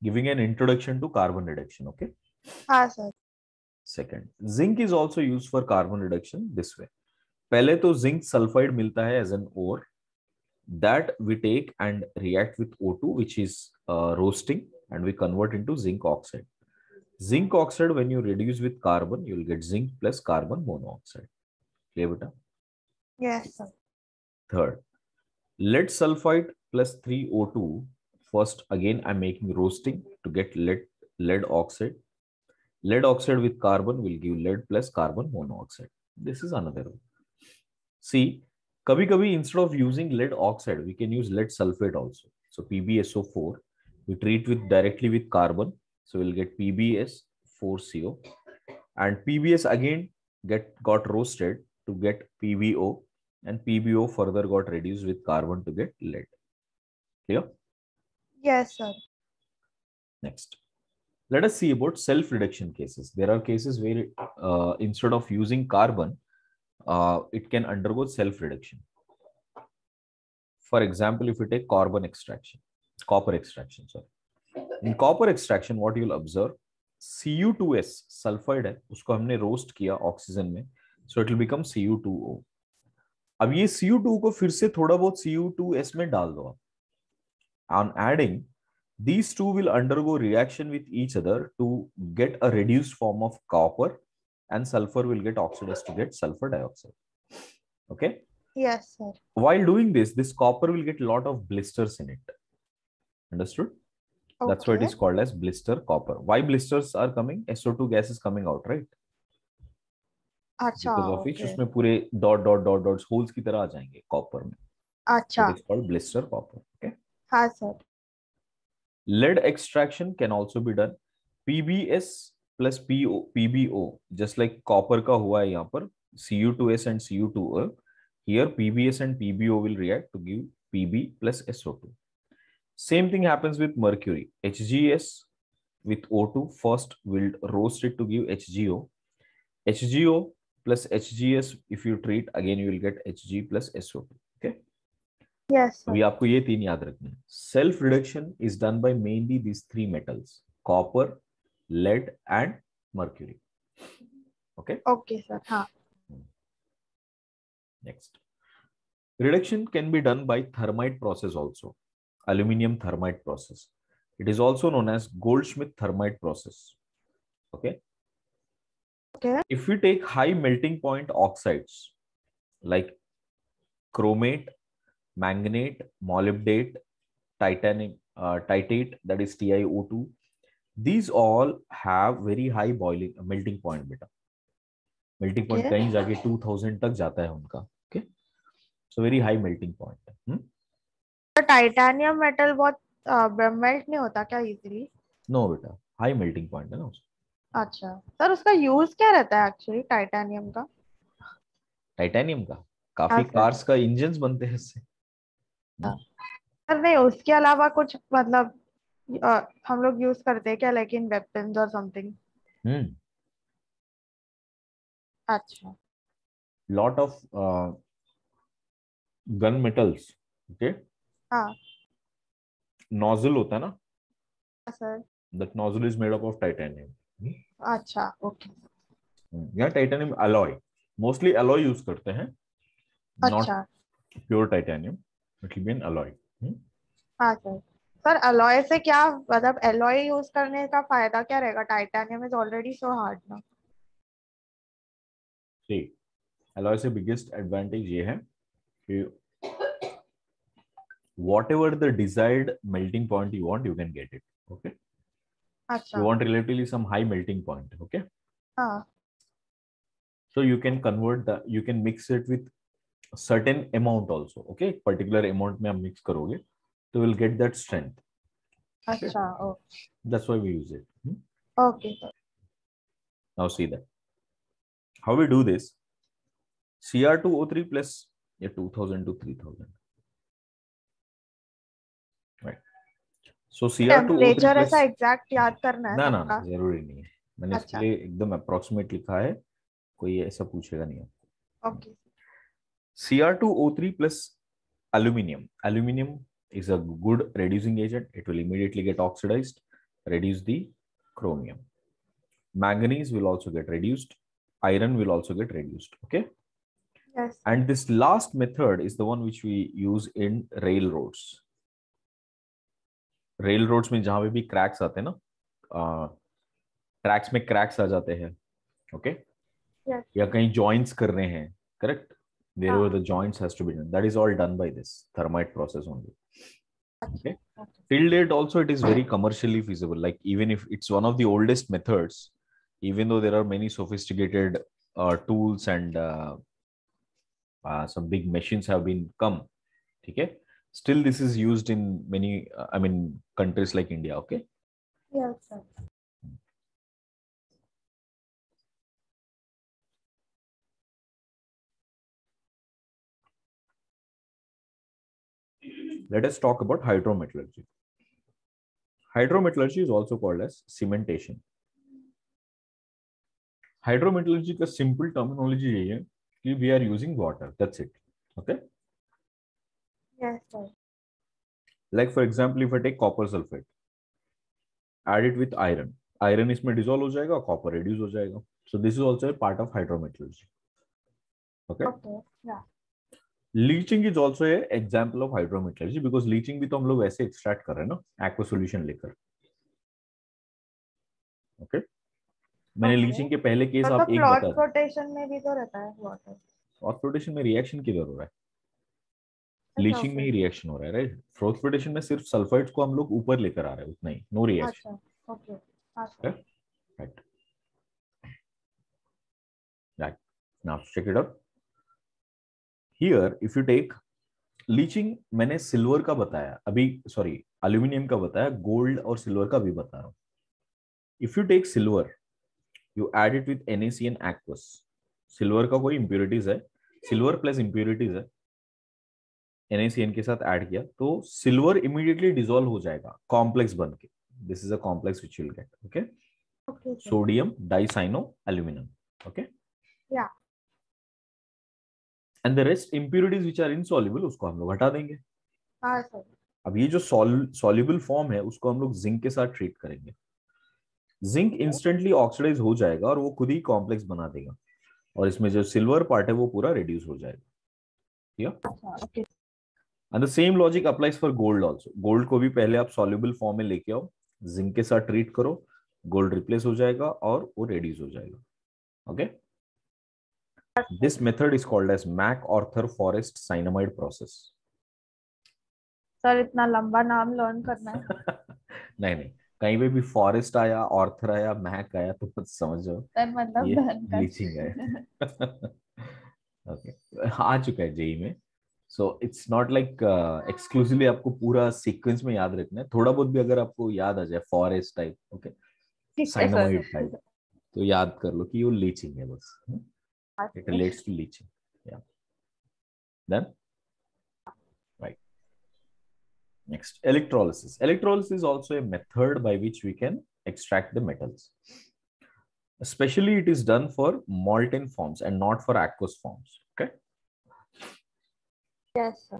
giving an introduction to carbon reduction. Okay. हाँ sir. Second, zinc is also used for carbon reduction this way. पहले तो zinc sulfide मिलता है as an ore that we take and react with O2, which is roasting, and we convert into zinc oxide. Zinc oxide, when you reduce with carbon, you will get zinc plus carbon monoxide. Clear, beta? Yes, sir. Third, lead sulfide plus 3O2. First, again, I'm making roasting to get lead oxide. Lead oxide with carbon will give lead plus carbon monoxide. This is another one. See, kabhi instead of using lead oxide, we can use lead sulfate also. So PbSO4, we treat with directly with carbon. So we'll get PbS4CO. And PbS again got roasted to get PbO. And PbO further got reduced with carbon to get lead. Clear? Yes, sir. Next. Let us see about self-reduction cases. There are cases where instead of using carbon, it can undergo self-reduction. For example, if you take copper extraction, sorry. In copper extraction, what you will observe, Cu2s sulfide है, उसको हमने roast किया oxygen में, so it will become Cu2O. अब ये Cu2 को फिर से थोड़ा बहुत Cu2s में डाल दो आप. On adding, these two will undergo reaction with each other to get a reduced form of copper, and sulfur will get oxidized to get sulfur dioxide. Okay? Yes, sir. While doing this copper will get a lot of blisters in it. Understood? Okay. That's why it is called as blister copper. Why blisters are coming? SO2 gas is coming out, right? अच्छा, because of which उसमें पूरे dots holes की तरह आ जाएंगे copper में. अच्छा. It is called blister copper. Okay? हाँ sir. Lead extraction can also be done. PbS plus PbO, just like copper का हुआ है यहाँ पर, Cu2s and Cu2O. Here PbS and PbO will react to give Pb plus SO2. Same thing happens with mercury. HGS with O2 first will roast it to give HGO. HGO plus HGS, if you treat, again you will get Hg plus SO2. Okay. Yes अभी sir. आपको ये 3 याद रखने हैं. Self reduction is done by mainly these 3 metals: copper, lead and mercury. Okay. Okay sir. हाँ. Next, reduction can be done by thermite process also. Aluminium thermite process. It is also known as Goldschmidt thermite process. Okay. Okay. If we take high melting point oxides like chromate, manganate, molybdate, titanium, titate, that is TiO2, these all have very high boiling melting point. Beta melting point Okay. कहीं जाके 2000 तक जाता है उनका. Okay, so very high melting point. तो titanium metal बहुत melt नहीं होता क्या इजीली? नो बेटा, हाई मेल्टिंग पॉइंट है ना उसका. अच्छा सर, उसका यूज क्या रहता है एक्चुअली टाइटेनियम का? टाइटेनियम का काफी हाँ सर. कार्स का इंजन्स बनते हैं इससे. सर नहीं, उसके अलावा कुछ मतलब हम लोग यूज करते हैं क्या, लाइक इन वेपन्स और समथिंग? हम्म अच्छा. Lot of gun metals. Okay, हाँ नोजल होता है ना, sir. That nozzle is made up of titanium. अच्छा. ओके. या titanium alloy, mostly alloy use करते हैं, नॉट अच्छा. Pure titanium, it will B N alloy. हाँ सर. सर अलॉय से क्या मतलब, अलॉय यूज करने का फायदा क्या रहेगा? Titanium is already so hard ना. सी, अलॉय से बिगेस्ट एडवांटेज ये है कि whatever the desired melting point you want, you can get it. Okay, अच्छा. you want relatively some high melting point. Okay, हाँ. so you can convert the, you can mix it with a certain amount also. Okay, particular amount में आप mix करोगे तो will get that strength. Okay, अच्छा. that's why we use it. Okay sir. Now see that how we do this. Cr2O3 plus 2000 to 3000, right? So Cr2O3 temperature plus, ऐसा exact याद करना है ना ना ना सबका? जरूरी नहीं है, मैंने इसके अच्छा. लिए एकदम अप्रोक्सीमेट लिखा है, कोई ऐसा पूछेगा नहीं. Okay. Cr2O3 plus aluminium. Aluminium is a good reducing agent. It will immediately get oxidized, reduce the chromium. Manganese will also get reduced. Iron will also get reduced. Okay. Yes. And this last method is the one which we use in railroads. Railroads में जहां पे भी cracks आते हैं ना, tracks में cracks आ जाते हैं. Okay. यस. या कहीं joints कर रहे हैं, correct? Wherever हाँ. the joints has to be done, that is all done by this thermite process only. Okay. अच्छा. Till date also it is very commercially feasible. Like even if it's one of the oldest methods, even though there are many sophisticated tools and some big machines have been come, okay, still this is used in many I mean countries like India. Okay. Yes sir. Let us talk about hydrometallurgy. Hydrometallurgy is also called as cementation. Hydrometallurgy का simple terminology यही है कि we are using water, that's it. Okay. Yes sir. Like for example, if I take copper sulfate, add it with iron, iron इसमें dissolve हो जाएगा, copper reduce हो जाएगा. So this is also a part of hydrometallurgy. Okay. Okay. या. Leaching is also a example of hydrometallurgy because leaching भी तो हम लोग ऐसे extract कर रहे हैं ना, aqua solution लेकर. Okay. मैंने लीचिंग के पहले केस तो आप एक फ्लॉट बता दें. फ्लोटेशन में भी तो रहता है वाटर. फ्रॉथ फ्लोटेशन में रिएक्शन किधर हो रहा है? लीचिंग में ही रिएक्शन हो रहा है, राइट? फ्रॉथ फ्लोटेशन में सिर्फ सल्फाइड्स को हम लोग ऊपर लेकर आ रहे हैं, उतना ही, नो रिएक्शन. अच्छा. Okay. Right. Right. Now check it out. Here if you take leaching, मैंने सिल्वर का बताया अभी, सॉरी एल्यूमिनियम का बताया, गोल्ड और सिल्वर का भी बता रहा हूं. If you take silver, you add it with NaCN aqueous. Silver का कोई इंप्योरिटीज है, सिल्वर प्लस इंप्योरिटीज है, NaCN के साथ ऐड किया तो सिल्वर इमीडिएटली डिसॉल्व हो जाएगा कॉम्प्लेक्स बन के. This is a complex which you will get. Okay, sodium dicyano aluminium. Okay, yeah. And the rest impurities which are insoluble उसको हम लोग हटा देंगे. हाँ सर। अब ये जो सॉल्युबल फॉर्म है उसको हम लोग जिंक के साथ ट्रीट करेंगे। जिंक इंस्टेंटली ऑक्सीडाइज हो जाएगा और वो खुद ही कॉम्प्लेक्स बना देगा, और इसमें जो सिल्वर पार्ट है वो पूरा रिड्यूस हो जाएगा। Okay. And the same logic applies for gold also. Gold को भी पहले आप सॉल्युबल फॉर्म में लेके आओ, जिंक के साथ ट्रीट करो, गोल्ड रिप्लेस हो जाएगा और वो रिड्यूस हो जाएगा। Okay, this method is called as MacArthur Forrest cyanamide process. Sir इतना लंबा नाम लर्न करना है? नहीं नहीं, कहीं पे भी फॉरेस्ट आया, ऑर्थर आया, मैक आया तो कुछ समझो सर मतलब ये लर्न लीचिंग है। कर। ओके, आ चुका है जेई में। So it's not like exclusively आपको पूरा सीक्वेंस में याद रखना है, थोड़ा बहुत भी अगर आपको याद आ जाए फॉरेस्ट टाइप, ओके, ठीक है सर। साइनामाइड टाइप, तो याद कर लो कि वो लीचिंग है बस। It relates to leaching. Yeah then right, next, electrolysis. Electrolysis is also a method by which we can extract the metals. Especially it is done for molten forms and not for aqueous forms. Okay. Yes sir.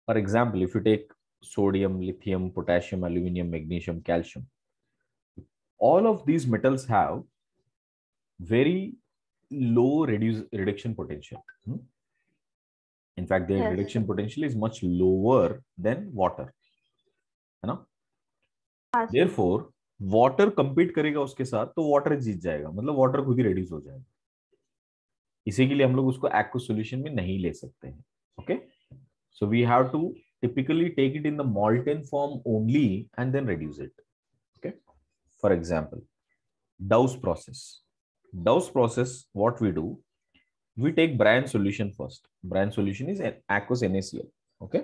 For example, if you take sodium, lithium, potassium, aluminum, magnesium, calcium, all of these metals have very low reduction potential. In fact, their Yes reduction sir. potential is much lower than water. है ना? हाँ sir. Therefore, water compete करेगा उसके साथ तो water जीत जाएगा, मतलब water खुद ही रिड्यूस हो जाएगा। इसी के लिए हम लोग उसको एक्वस सॉल्यूशन में नहीं ले सकते हैं। Okay, so we have to typically take it in the molten form only and then reduce it. Okay, for example Dow's process. Dow's process, what we do, we take brine solution first. Brine solution is an aqueous NaCl. Okay,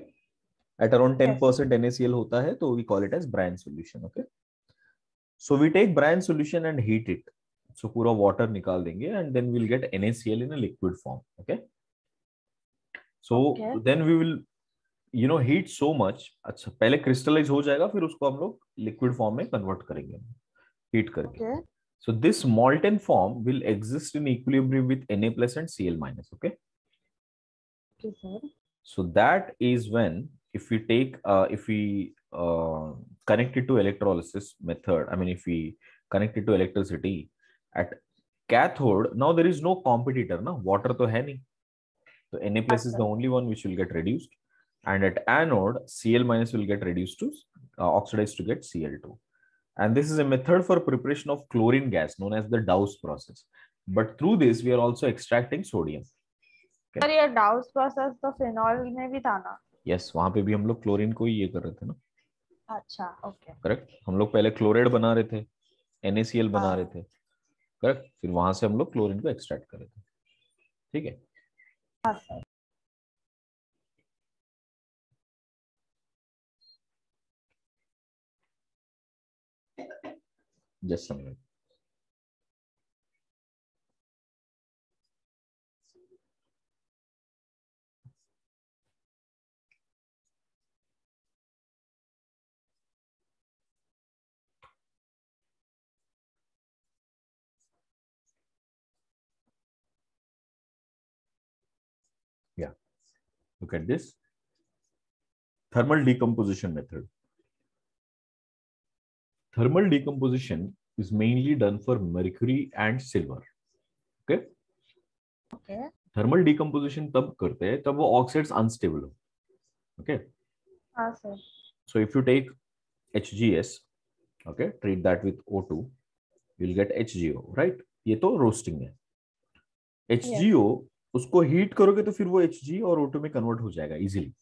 at around 10% NaCl होता है तो we call it as brine solution. Okay, so we take brine solution and heat it. So पूरा water निकाल देंगे and then we'll get NaCl in a liquid form. Okay, so then we will heat so much. अच्छा, पहले crystallize हो जाएगा, फिर उसको हम लोग liquid form में convert करेंगे heat करके. So this molten form will exist in equilibrium with Na plus and Cl minus. Okay. Okay sir. So that is when, if we take, if we connect it to electrolysis method, I mean, if we connect it to electricity at cathode, now there is no competitor, na water to hai nahi. So Na plus is the only one which will get reduced, and at anode Cl minus will get reduced to oxidized to get Cl2. And this is a method for preparation of chlorine gas known as the Dow's process. But through this, we are also extracting sodium. Sir ये Dow's process तो phenol में भी था ना? Yes, वहां पे भी हम लोग क्लोरीन को ही ये कर रहे थे ना। अच्छा, ओके। करेक्ट, हम लोग पहले क्लोराइड बना रहे थे, NaCl बना रहे थे, करेक्ट, फिर वहां से हम लोग क्लोरीन को एक्सट्रैक्ट कर रहे थे। ठीक है। हाँ सर। जस्ट समझ। Yeah, look at this thermal decomposition method. Thermal decomposition is mainly done for mercury and silver. Okay. Okay. Thermal decomposition तब करते हैं तब वो ऑक्साइड्स अनस्टेबल हो। Okay. हाँ sir. So if you take HGS, okay, treat that with O2, you'll get HGO, right? ये तो roasting है। HGO उसको हीट करोगे तो फिर वो Hg और O2 में कन्वर्ट हो जाएगा easily.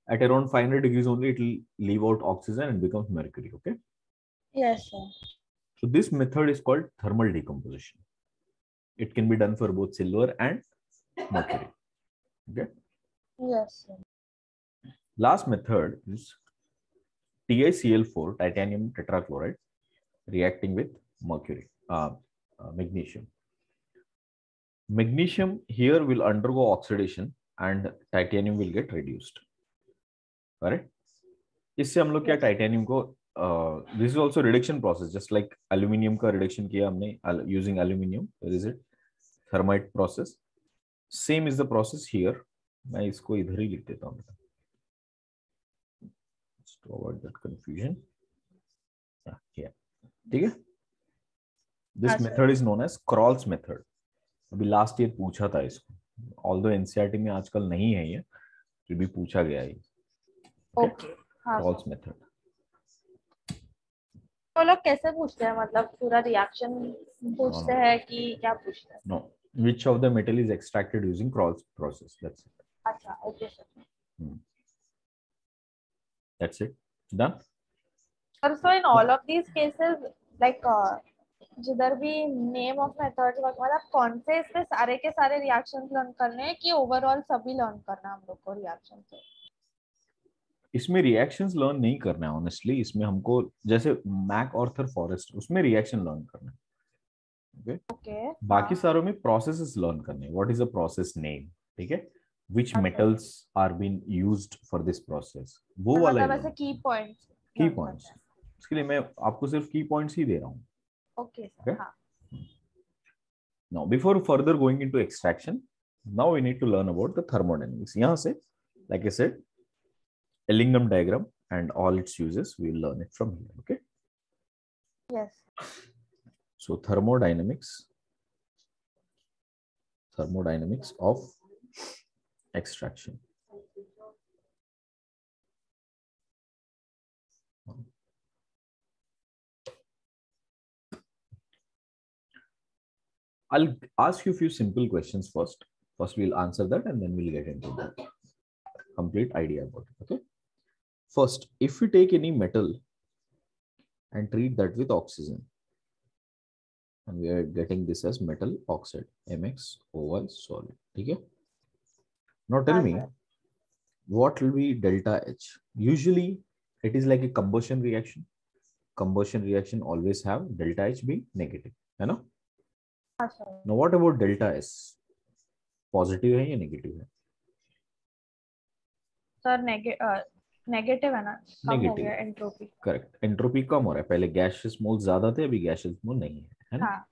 At around 500 degrees only, it will leave out oxygen and becomes mercury. Okay. Yes sir. So this method is called thermal decomposition. It can be done for both silver and mercury. Okay. Yes sir. Last method is TiCl4, titanium tetrachloride, reacting with mercury, magnesium. Magnesium here will undergo oxidation and titanium will get reduced. Correct? इससे हम लोग क्या titanium को, this is also reduction process, just like aluminium का reduction किया हमने using aluminium, is it thermite process, same is the process here. मैं इसको इधर ही लिख देता हूँ। to avoid that confusion. Yeah, ठीक है. This method is known as Crawl's method. अभी लास्ट ईयर पूछा था इसको, ऑल्दो एनसीईआरटी में आजकल नहीं है ये, फिर भी पूछा गया है. ओके. Crawl's method. तो लोग कैसे पूछते हैं, मतलब पूरा रिएक्शन पूछते हैं कि क्या पूछते हैं? No, which of the metal is extracted using Crawl's process? That's it. अच्छा, okay sir. That's it. Done. So in all of these cases, like जिधर भी नेम ऑफ मेथड्स, मतलब कौन से इसमें सारे के सारे रिएक्शंस लर्न करने हैं कि ओवरऑल सभी लर्न करना हम लोग को रिएक्शन से? इसमें रिएक्शंस लर्न नहीं करना है ऑनेस्टली. इसमें हमको जैसे मैक ऑर्थर फॉरेस्ट, उसमें रिएक्शन लर्न करना है. ओके. बाकी सारों में प्रोसेसेस लर्न करने. What is a process name, ठीक है, which metals are been used for this process, वो वाला मतलब ऐसे की पॉइंट्स. इसके लिए मैं आपको सिर्फ की पॉइंट्स ही दे रहा हूँ. Okay sir. हां. Now before further going into extraction, now we need to learn about the thermodynamics. यहाँ से, like I said, Ellingham diagram and all its uses, we will learn it from here. Okay. Yes. So thermodynamics of extraction. I'll ask you a few simple questions first. First we'll answer that and then we'll get into the complete idea about it. Okay. First, if we take any metal and treat that with oxygen, and we are getting this as metal oxide, MxOY solid. Okay. Now tell me, what will be delta H? Usually it is like a combustion reaction. Combustion reaction always have delta H being negative, है ना? Now what about delta S? Positive है या negative है? Sir negative है ना, कम हो गया entropy. Correct, entropy कम हो रहा है. पहले गैसियस मोल ज्यादा थे, अभी गैसियस मोल नहीं है ना?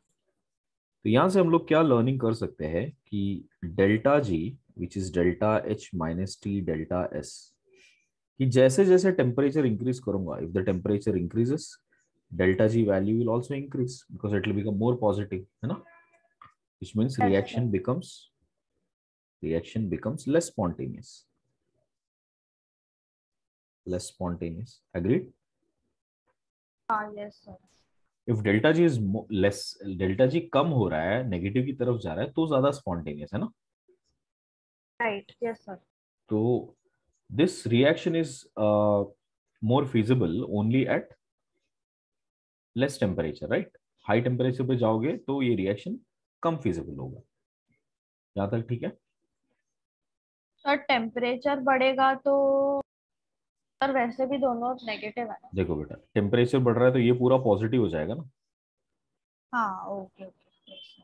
तो यहां से हम लोग क्या लर्निंग कर सकते हैं कि delta G which is delta H minus T delta S, कि जैसे जैसे टेम्परेचर इंक्रीज करूंगा, if the temperature increases delta G value will also increase because it will become more positive, है ना? Which means reaction becomes less spontaneous. Agreed? Yes sir. If delta G is less, delta G कम हो रहा है, negative की तरफ जा रहा है, तो ज्यादा spontaneous है ना? Right. Yes sir. तो this reaction is more feasible only at less temperature, right? High temperature पे जाओगे तो ये रिएक्शन कम फिजिबल होगा. यहाँ तक ठीक है? सर टेम्परेचर बढ़ेगा तो सर वैसे भी दोनों नेगेटिव है. देखो बेटा, टेम्परेचर बढ़ रहा है तो ये पूरा पॉजिटिव हो जाएगा ना. हाँ. Okay okay.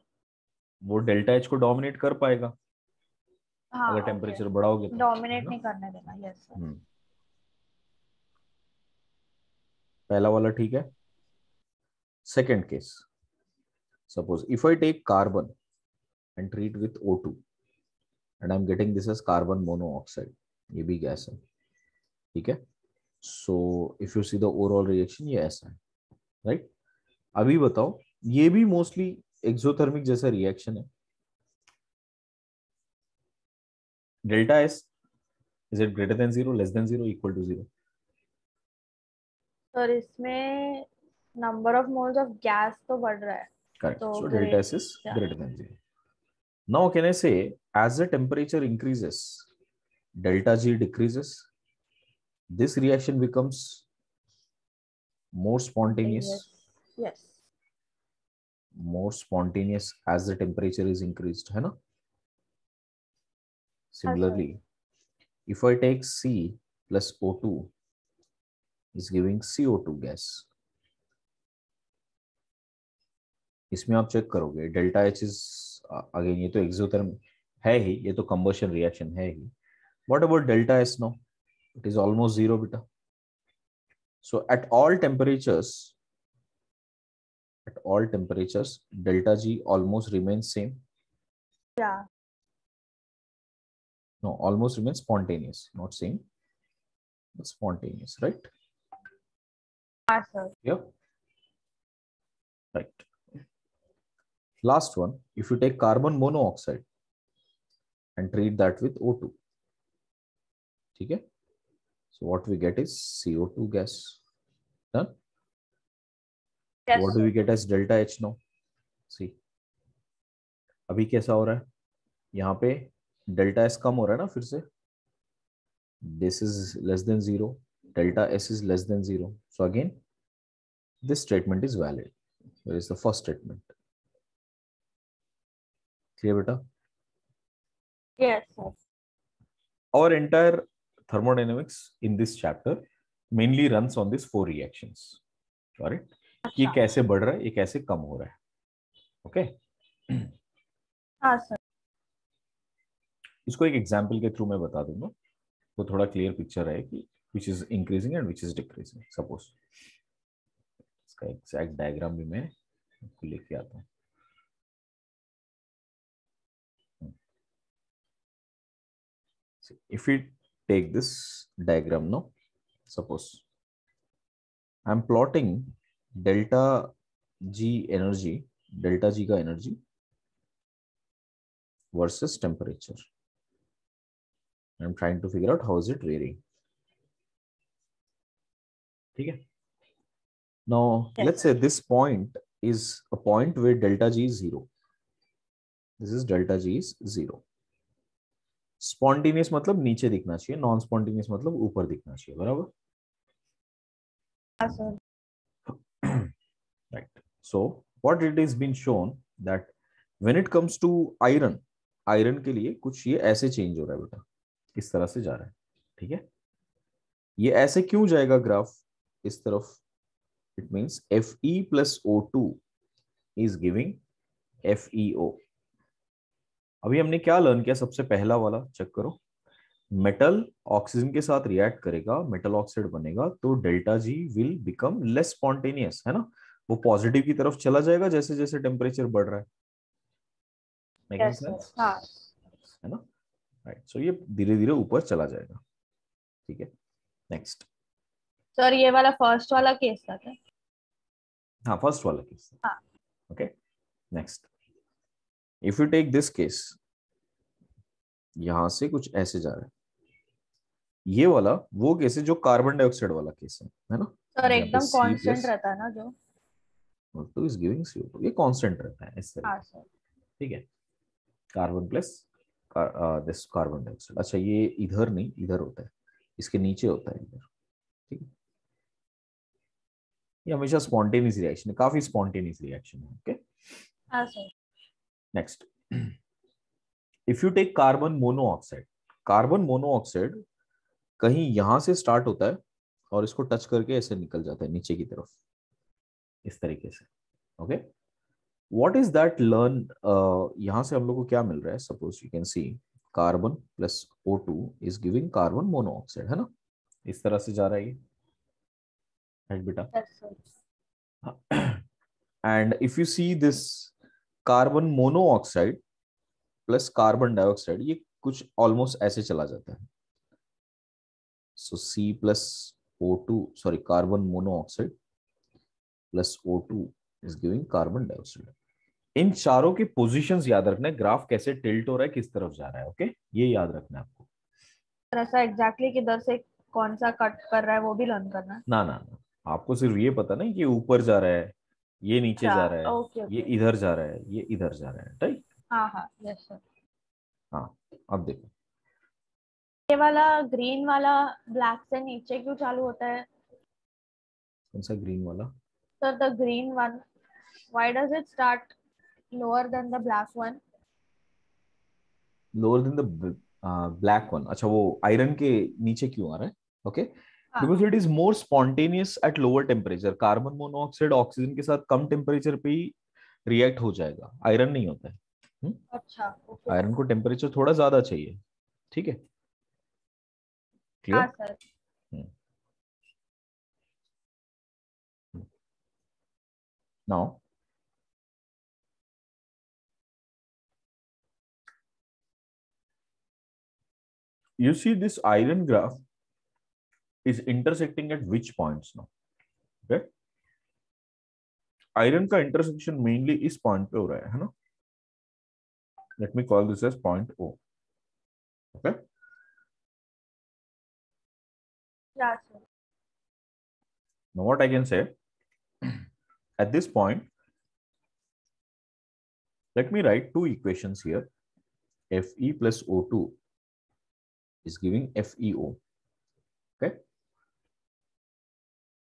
वो डेल्टा एच को डोमिनेट कर पाएगा. हाँ, अगर टेम्परेचर बढ़ाओगे तो डोमिनेट नहीं करने देगा. Yes sir. पहला वाला ठीक है. Second case, suppose if I take carbon and treat with O2 and I'm getting this as carbon monoxide, ये भी गैस है, ठीक है? So if you see the overall reaction, ये ऐसा है, right? अभी बताओ, ये भी मोस्टली एक्सोथर्मिक जैसा रिएक्शन है. Delta S, is it greater than 0, less than 0, equal to 0? Sir इसमें number of moles of gas तो बढ़ रहा है. Correct. So delta S is greater than 0. Now can I say as the temperature increases, delta G decreases, this reaction becomes more spontaneous? Yes. More spontaneous as the temperature is increased, है ना? Similarly, if I take C plus O2 is giving CO2 gas. इसमें आप check करोगे delta H is again, ये तो exothermic है ही, ये तो कंबशन रिएक्शन है ही. What about delta S? No, it is almost zero बेटा. So at all temperatures delta G almost remains same. No, almost remains spontaneous, not same, but spontaneous, right? हाँ sir. Yep. Right. Last one, if you take carbon monoxide and treat that with O2, ठीक है? So what we get is CO2 gas. Done. Yes, What do we get as delta H now? See, अभी कैसा हो रहा है? यहाँ पे delta S कम हो रहा है ना फिर से. This is less than 0. Delta S is less than 0. So again, this statement is valid. Here is the first statement. Clear, beta? yes sir. Our entire thermodynamics in this chapter mainly runs on these 4 reactions. Correct? ये कैसे बढ़ रहा है, ये कैसे कम हो रहा है. ओके? हाँ सर. इसको एक एग्जांपल के थ्रू मैं बता दूंगा, वो थोड़ा क्लियर पिक्चर है कि which is increasing and which is decreasing. Suppose इसका एग्जैक्ट डायग्राम भी मैं आपको लेके आता हूँ. If we take this diagram now, suppose I'm plotting delta G energy, delta G का energy versus temperature. I'm trying to figure out how is it varying. ठीक है? Now Yes, let's say this point is a point where delta G is 0. This is delta G is 0. Spontaneous मतलब नीचे दिखना चाहिए, non spontaneous मतलब ऊपर दिखना चाहिए, बराबर? हाँ sir. Right. So what it is been shown that when it comes to iron, iron के लिए कुछ ये ऐसे चेंज हो रहा है बेटा, इस तरह से जा रहा है. ठीक है? ये ऐसे क्यों जाएगा ग्राफ इस तरफ? It means Fe plus O2 is giving FeO. अभी हमने क्या लर्न किया? सबसे पहला वाला चेक करो. मेटल ऑक्सीजन के साथ रिएक्ट करेगा, मेटल ऑक्साइड बनेगा, तो delta G will become less spontaneous, है ना? वो पॉजिटिव की तरफ चला जाएगा जैसे जैसे टेम्परेचर बढ़ रहा है. Making sense? हाँ. है ना? राइट. सो ये धीरे धीरे ऊपर चला जाएगा. ठीक है? नेक्स्ट. सर ये वाला फर्स्ट वाला केस था क्या? हाँ, फर्स्ट वाला केस. हाँ. Okay. Next. If you take this case, यहां से कुछ ऐसे जा रहा है. ये वाला वो केस है जो कार्बन डाइऑक्साइड वाला केस है ना? सर एकदम कांस्टेंट रहता है ना जो O2 is giving CO2. ये कांस्टेंट रहता है इस तरह. हाँ सर. ठीक है? Carbon plus this carbon dioxide. अच्छा, ये इधर नहीं, इधर होता है, इसके नीचे होता है इधर. ठीक है? ये हमेशा स्पॉन्टेनियस रिएक्शन है, काफी स्पॉन्टेनियस रिएक्शन है. ओके. हाँ sir. Next. If you take carbon monoxide, carbon monoxide कहीं यहां से स्टार्ट होता है और इसको टच करके ऐसे निकल जाता है नीचे की तरफ इस तरीके से. Okay. What is that learn? यहां से हम लोग को क्या मिल रहा है? Suppose you can see carbon plus O2 is giving carbon monoxide, है ना? इस तरह से जा रहा है ये, राइट बेटा? And if you see this carbon monoxide plus carbon dioxide, ये कुछ ऑलमोस्ट ऐसे चला जाता है. So C plus O2, sorry, carbon monoxide plus O2 is giving carbon dioxide. इन चारों की पोजीशंस याद रखना है, ग्राफ कैसे टिल्ट हो रहा है, किस तरफ जा रहा है. ओके, ये याद रखना है आपको. ऐसा एग्जैक्टली किधर से कौन सा कट कर रहा है वो भी लर्न करना है. ना ना ना, आपको सिर्फ ये पता नहीं कि ऊपर जा रहा है, ये नीचे जा रहा है, ओके. ये इधर जा रहा है, ये इधर जा रहा है. राइट? हाँ हाँ. Yes sir. हाँ. अब देखो, ये वाला ग्रीन वाला ब्लैक से नीचे क्यों चालू होता है? कौन सा ग्रीन वाला? Sir the green one, why does it start lower than the black one? Lower than the black one. अच्छा, वो आयरन के नीचे क्यों आ रहा है? Okay. Because it is more spontaneous at lower temperature. Carbon monoxide oxygen के साथ कम temperature पे ही रिएक्ट हो जाएगा, आयरन नहीं होता है. अच्छा. आयरन को टेम्परेचर थोड़ा ज्यादा चाहिए. ठीक है? हाँ clear? Sir. Now you see this iron graph is intersecting at which points now? Okay? Iron का इंटरसेक्शन मेनली इस पॉइंट पे हो रहा है ना. Let me call this as point O. Okay. Yeah, sir. Now what I can say, at this point, let me write two equations here. Fe plus O2 is giving FeO. Okay.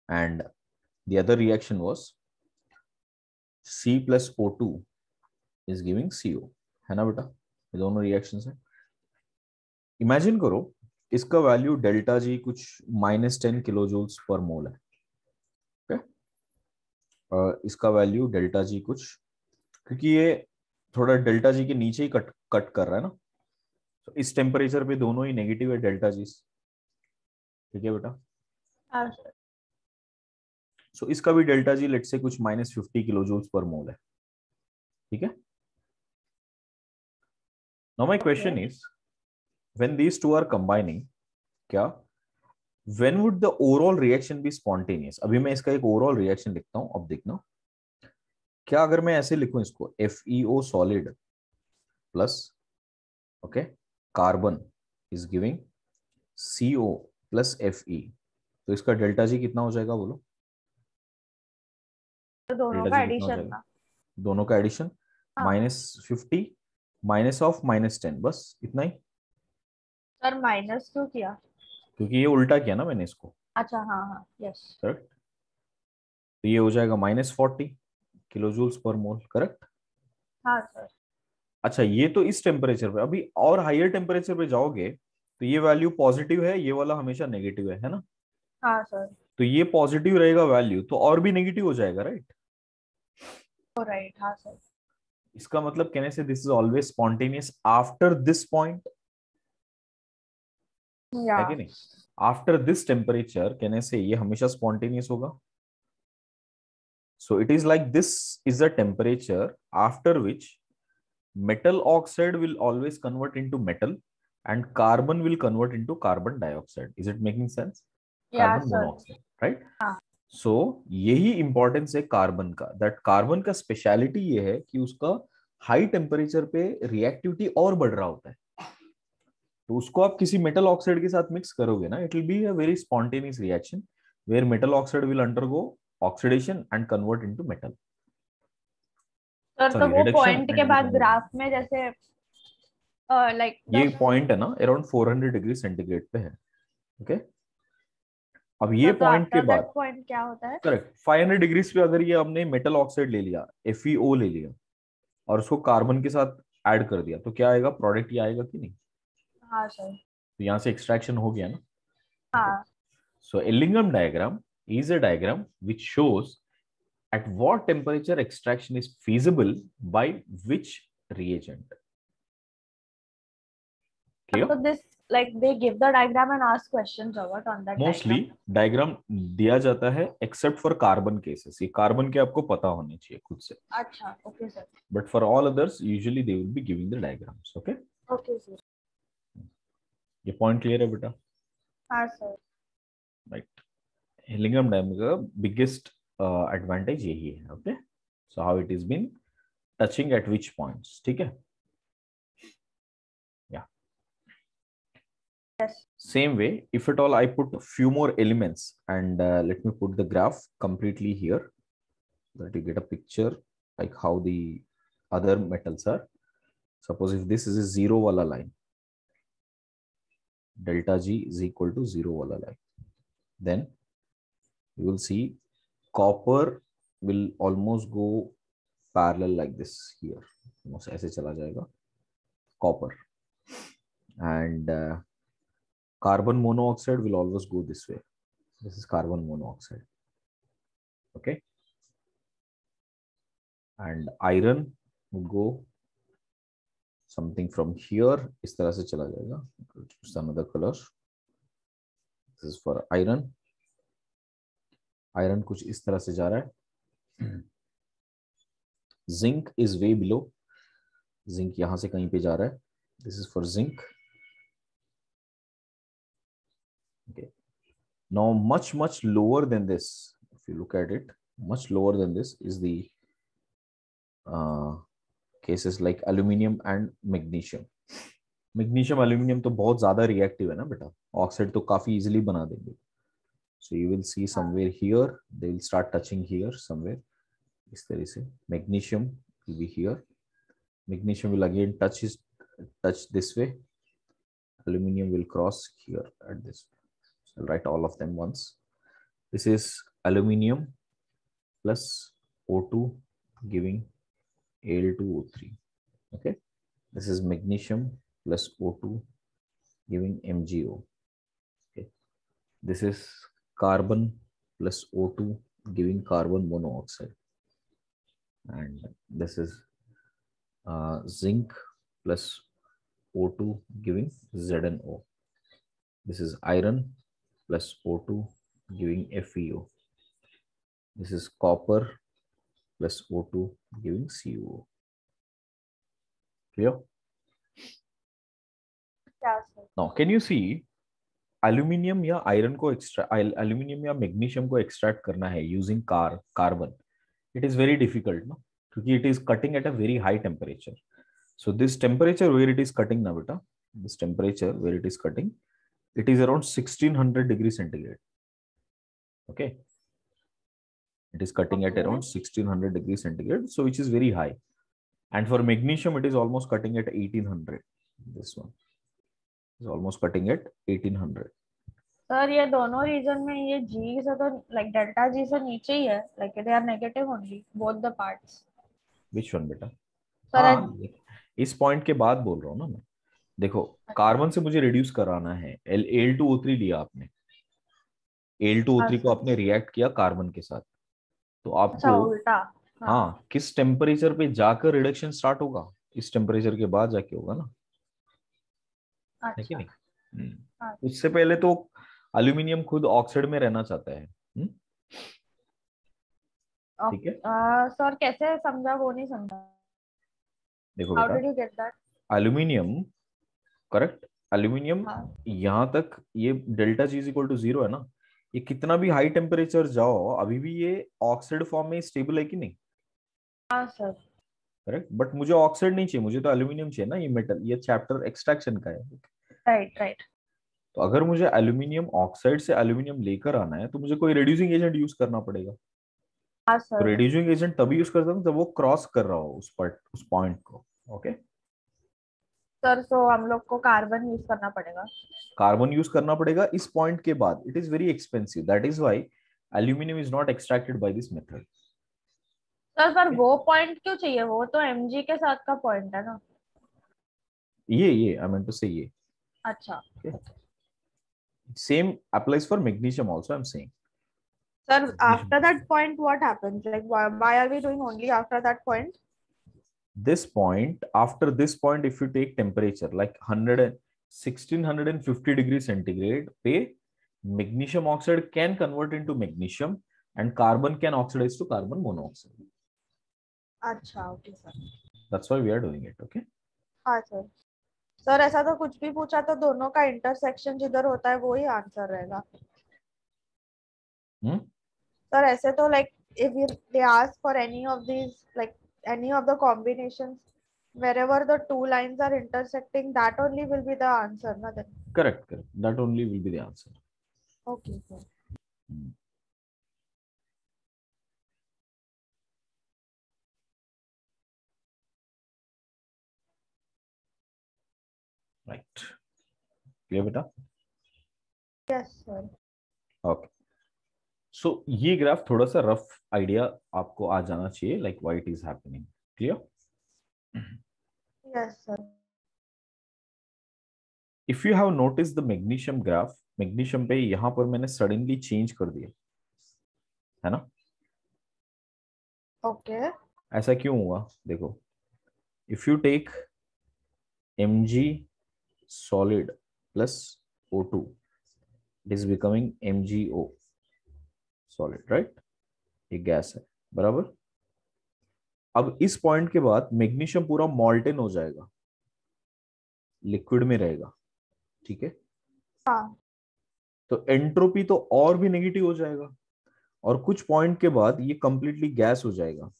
And the other reaction was C plus O2 is giving CO. है ना बेटा, ये दोनों reactions है. Imagine करो इसका value delta G कुछ -10 kilo joules per मोल है. इसका वैल्यू डेल्टा जी कुछ, क्योंकि ये थोड़ा डेल्टा जी के नीचे ही कट कर रहा है ना, तो इस टेम्परेचर पे दोनों ही नेगेटिव है डेल्टा जी. ठीक है बेटा. सो इसका भी डेल्टा जी लेट से कुछ -50 किलो जूल्स पर मोल है. ठीक है. Now my question is, when these two are combining, क्या when would the overall reaction be spontaneous? अभी मैं इसका एक ओवरऑल रिएक्शन लिखता हूं. अब देखना, क्या अगर मैं ऐसे लिखूं इसको, FeO solid plus okay carbon is giving CO plus Fe, तो इसका डेल्टा जी कितना हो जाएगा बोलो. तो दोनों का एडिशन था. दोनों का एडिशन -50 -10, बस इतना ही. सर माइनस क्यों किया? क्योंकि ये उल्टा किया ना मैंने इसको. अच्छा हाँ हाँ यस करेक्ट. तो ये हो जाएगा -40 किलो जूल्स पर मोल. करेक्ट. हाँ सर. अच्छा, ये तो इस टेम्परेचर पे. अभी और हायर टेम्परेचर पे जाओगे तो ये वैल्यू पॉजिटिव है, ये वाला हमेशा नेगेटिव है ना. हाँ सर. तो ये पॉजिटिव रहेगा वैल्यू, तो और भी नेगेटिव हो जाएगा. राइट. राइट. हाँ सर. इसका मतलब कहने से this is always spontaneous after this point, है कि नहीं. आफ्टर दिस टेम्परेचर कहने से ये हमेशा स्पॉन्टेनियस होगा. So it is like this is the temperature after which metal oxide will always convert into metal and carbon will convert into carbon dioxide. Is it making sense? Carbon monoxide, right? So यही importance है carbon का. That carbon का speciality ये है कि उसका high temperature पे reactivity और बढ़ रहा होता है. तो उसको आप किसी मेटल ऑक्साइड के साथ मिक्स करोगे ना, it will be a very spontaneous reaction where metal oxide will undergo oxidation and convert into metal. Sir तो वो पॉइंट के बाद ग्राफ में जैसे लाइक ये पॉइंट है ना अराउंड 400 डिग्री सेंटीग्रेड पे है. ओके. अब ये पॉइंट के बाद पॉइंट क्या होता है? करेक्ट 500 डिग्री पे अगर ये हमने मेटल ऑक्साइड ले लिया, FeO ले लिया और उसको कार्बन के साथ ऐड कर दिया, तो क्या आएगा? प्रोडक्ट ये आएगा कि नहीं? हाँ सर. तो यहाँ से एक्सट्रैक्शन हो गया ना. हाँ. So Ellingham diagram is a diagram which shows at what temperature extraction is feasible by which reagent. Clear? So this like they give the diagram and ask questions or what on that Mostly diagram दिया जाता है except for carbon cases. ये carbon के आपको पता होने चाहिए खुद से. अच्छा okay sir. But for all others usually they will be giving the diagrams. Okay? Okay sir. ये point clear है बेटा? हाँ sir. Right. Hillingham diagram का biggest advantage यही है. Okay? So how it is been touching at which points? ठीक है? Yeah. Yes. Same way, if at all I put a few more elements and let me put the graph completely here so that you get a picture like how the other metals are. Suppose if this is a zero wala line, delta G is equal to zero wala line, then you will see copper will almost go parallel like this here. Almost ऐसे चला जाएगा copper, and carbon monoxide will always go this way. This is carbon monoxide. Okay. And iron would go something from here. इस तरह से चला जाएगा. Just another color. This is for iron. Iron कुछ इस तरह से जा रहा है. Zinc is way below. Zinc यहाँ से कहीं पे जा रहा है. This is for zinc. Okay. Now much lower than this, if you look at it, much lower than this is the cases like aluminium and magnesium. Magnesium aluminium तो बहुत ज्यादा रिएक्टिव है ना बेटा, ऑक्साइड तो काफी इजीली बना देंगे. So you will C somewhere here they will start touching here somewhere, इस तरह से magnesium will be here, magnesium will again touch this way, aluminium will cross here at this. So I'll write all of them once. This is aluminium plus O2 giving Al2O3. Okay. This is magnesium plus O2 giving MgO. Okay. This is carbon plus O2 giving carbon monoxide. And this is zinc plus O2 giving ZnO. This is iron plus O2 giving FeO. This is copper plus O2 giving CuO. Clear? Yeah, sir. Now, can you see aluminium या iron को aluminium या magnesium को extract करना है using carbon. It is very difficult, no? क्योंकि it is cutting at a very high temperature. So this temperature where it is cutting now, beta, this temperature where it is cutting, it is around 1600 degrees centigrade. Okay. It is cutting at around 1600 degrees centigrade. So which is very high. And for magnesium, it is almost cutting at 1800. This one is almost cutting at 1800. Sir ये दोनों reason में ये G से तो like delta G से नीचे ही है, like they are negative only both the parts. Which one बेटा? सर इस पॉइंट के बाद बोल रहा हूँ ना मैं. देखो कार्बन से मुझे रिड्यूस कराना है, Al2O3 लिया आपने, Al2O3 को आपने रिएक्ट किया कार्बन के साथ, तो आपको उल्टा. हाँ किस टेम्परेचर पे जाकर रिडक्शन स्टार्ट होगा, इस टेम्परेचर के बाद जाके होगा ना. है कि नहीं? उससे पहले तो एल्यूमिनियम खुद ऑक्साइड में रहना चाहता है. ठीक है सर कैसे समझा, वो नहीं समझा. देखो How did you get that? Aluminium, correct, aluminium यहाँ तक ये delta G is equal to 0 है ना, ये कितना भी हाई टेम्परेचर जाओ अभी भी ये ऑक्साइड फॉर्म में स्टेबल है कि नहीं. हाँ सर. करेक्ट, बट मुझे ऑक्साइड नहीं चाहिए, मुझे तो एल्यूमिनियम चाहिए ना. ये मेटल, ये चैप्टर एक्सट्रैक्शन का है. राइट. तो अगर मुझे एल्यूमिनियम ऑक्साइड से एल्यूमिनियम लेकर आना है तो मुझे कोई रिड्यूसिंग एजेंट यूज करना पड़ेगा. हाँ सर. तो रिड्यूसिंग एजेंट तभी यूज करता हूँ जब वो क्रॉस कर रहा हो उस पॉइंट को. ओके सर, सो हम लोग को कार्बन यूज करना पड़ेगा. कार्बन यूज करना पड़ेगा इस पॉइंट के बाद. It is very expensive, that is why aluminium is not extracted by this method. Sir पर वो पॉइंट क्यों चाहिए, वो तो Mg के साथ का पॉइंट है ना. ये आई मीन टू से ये. अच्छा. Same applies for magnesium also, I am saying. Sir, after that point, what happens? Like, why are we doing only after that point? This point, after this point, if you take temperature like 1650 degrees centigrade, magnesium oxide can convert into magnesium and carbon can oxidize to carbon monoxide. अच्छा, okay sir. That's why we are doing it, okay? हाँ sir. Sir ऐसा तो कुछ भी पूछा तो दोनों का इंटरसेक्शन जिधर होता है वो ही आंसर रहेगा. सर ऐसे तो like if they ask for any of these, like any of the combinations wherever the two lines are intersecting, that only will be the answer, na then? Correct. That only will be the answer. Okay sir. Right. Clear beta? Yes sir. Okay. So ये graph थोड़ा सा rough idea आपको आ जाना चाहिए, like why it is happening. Clear? Yes sir. If you have noticed the magnesium graph, magnesium पे यहाँ पर मैंने suddenly change कर दिया है ना. Okay. ऐसा क्यों हुआ देखो, if you take Mg solid plus O2, it is becoming MgO solid, right? ये गैस है बराबर. अब इस पॉइंट के बाद मैग्नीशियम पूरा मॉल्टेन हो जाएगा, लिक्विड में रहेगा. ठीक है. हाँ. तो एंट्रोपी तो और भी नेगेटिव हो जाएगा, और कुछ पॉइंट के बाद ये कंप्लीटली गैस हो जाएगा,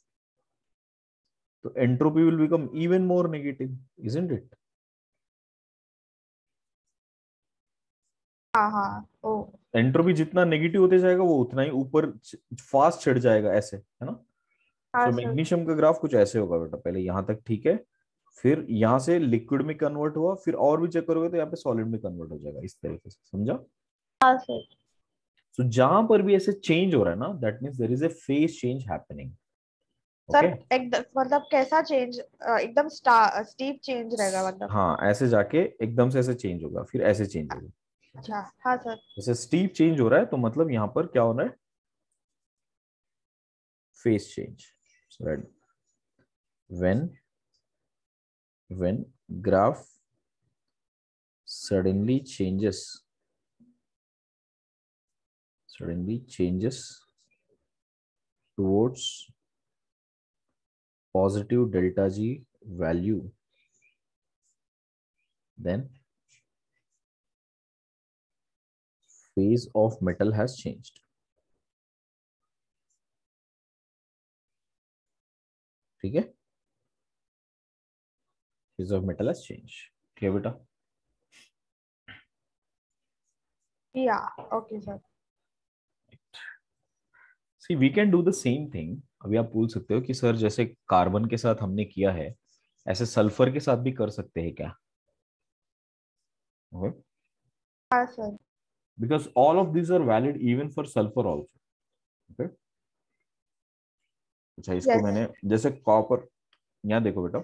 तो entropy will become even more negative, isn't it? हाँ हाँ ओ। एंट्रोपी जितना नेगेटिव होते जाएगा वो उतना ही ऊपर फास्ट चढ़ जाएगा, ऐसे है ना? हाँ सो सर। मैग्नीशियम का ग्राफ कुछ ऐसे होगा बेटा, पहले यहाँ तक ठीक है, फिर यहाँ से लिक्विड में कन्वर्ट हुआ, फिर और भी चेक करोगे तो यहाँ पे सॉलिड में कन्वर्ट हो जाएगा, इस तरीके से, समझा? हाँ सर। सो जहां पर भी ऐसे चेंज हो रहा है ना, that means there is a phase change happening. Sir okay? एकदम मतलब कैसा चेंज, एकदम स्टीप चेंज रहेगा मतलब? हाँ, ऐसे जाके एकदम से ऐसे चेंज होगा, फिर ऐसे चेंज होगा। अच्छा हाँ सर। जैसे स्टीप चेंज हो रहा है तो मतलब यहाँ पर क्या हो रहा है? Phase change. when when graph suddenly changes towards positive delta G value, then phase of metal has changed. ठीक है? phase of metal has changed. ठीक है बेटा? या okay sir. See we can do the same thing. अभी आप पूछ सकते हो कि सर जैसे कार्बन के साथ हमने किया है, ऐसे सल्फर के साथ भी कर सकते हैं क्या? हाँ sir. Because all of these are valid even for sulphur also. Okay? अच्छा, इसको यस। मैंने जैसे कॉपर, यहाँ देखो बेटा,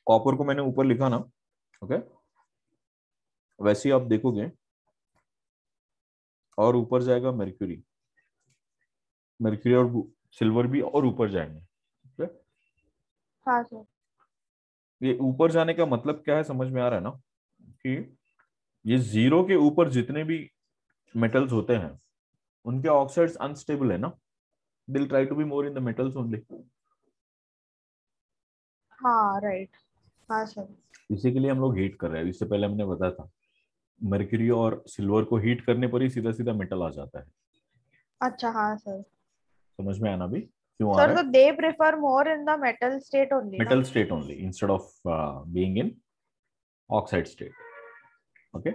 कॉपर को मैंने ऊपर लिखा ना, ओके? वैसे ही आप देखोगे और ऊपर जाएगा मर्क्यूरी, मर्क्यूरी और सिल्वर भी और ऊपर जाएंगे। okay? हाँ सर। ये ऊपर जाने का मतलब क्या है, समझ में आ रहा है ना? कि ये जीरो के ऊपर जितने भी मेटल्स होते हैं उनके ऑक्साइड्स अनस्टेबल है ना, they'll try to be more in the metals only. हाँ राइट। हाँ सर। इसी के लिए हम लोग हीट कर रहे हैं, इससे पहले हमने बताया था मर्क्यूरी और सिल्वर को हीट करने पर ही सीधा सीधा मेटल आ जाता है। अच्छा हाँ सर। समझ में आना भी क्यों आ सर रहा तो है? They prefer more in the metal state only ना? Metal state only instead of being in oxide state. Okay?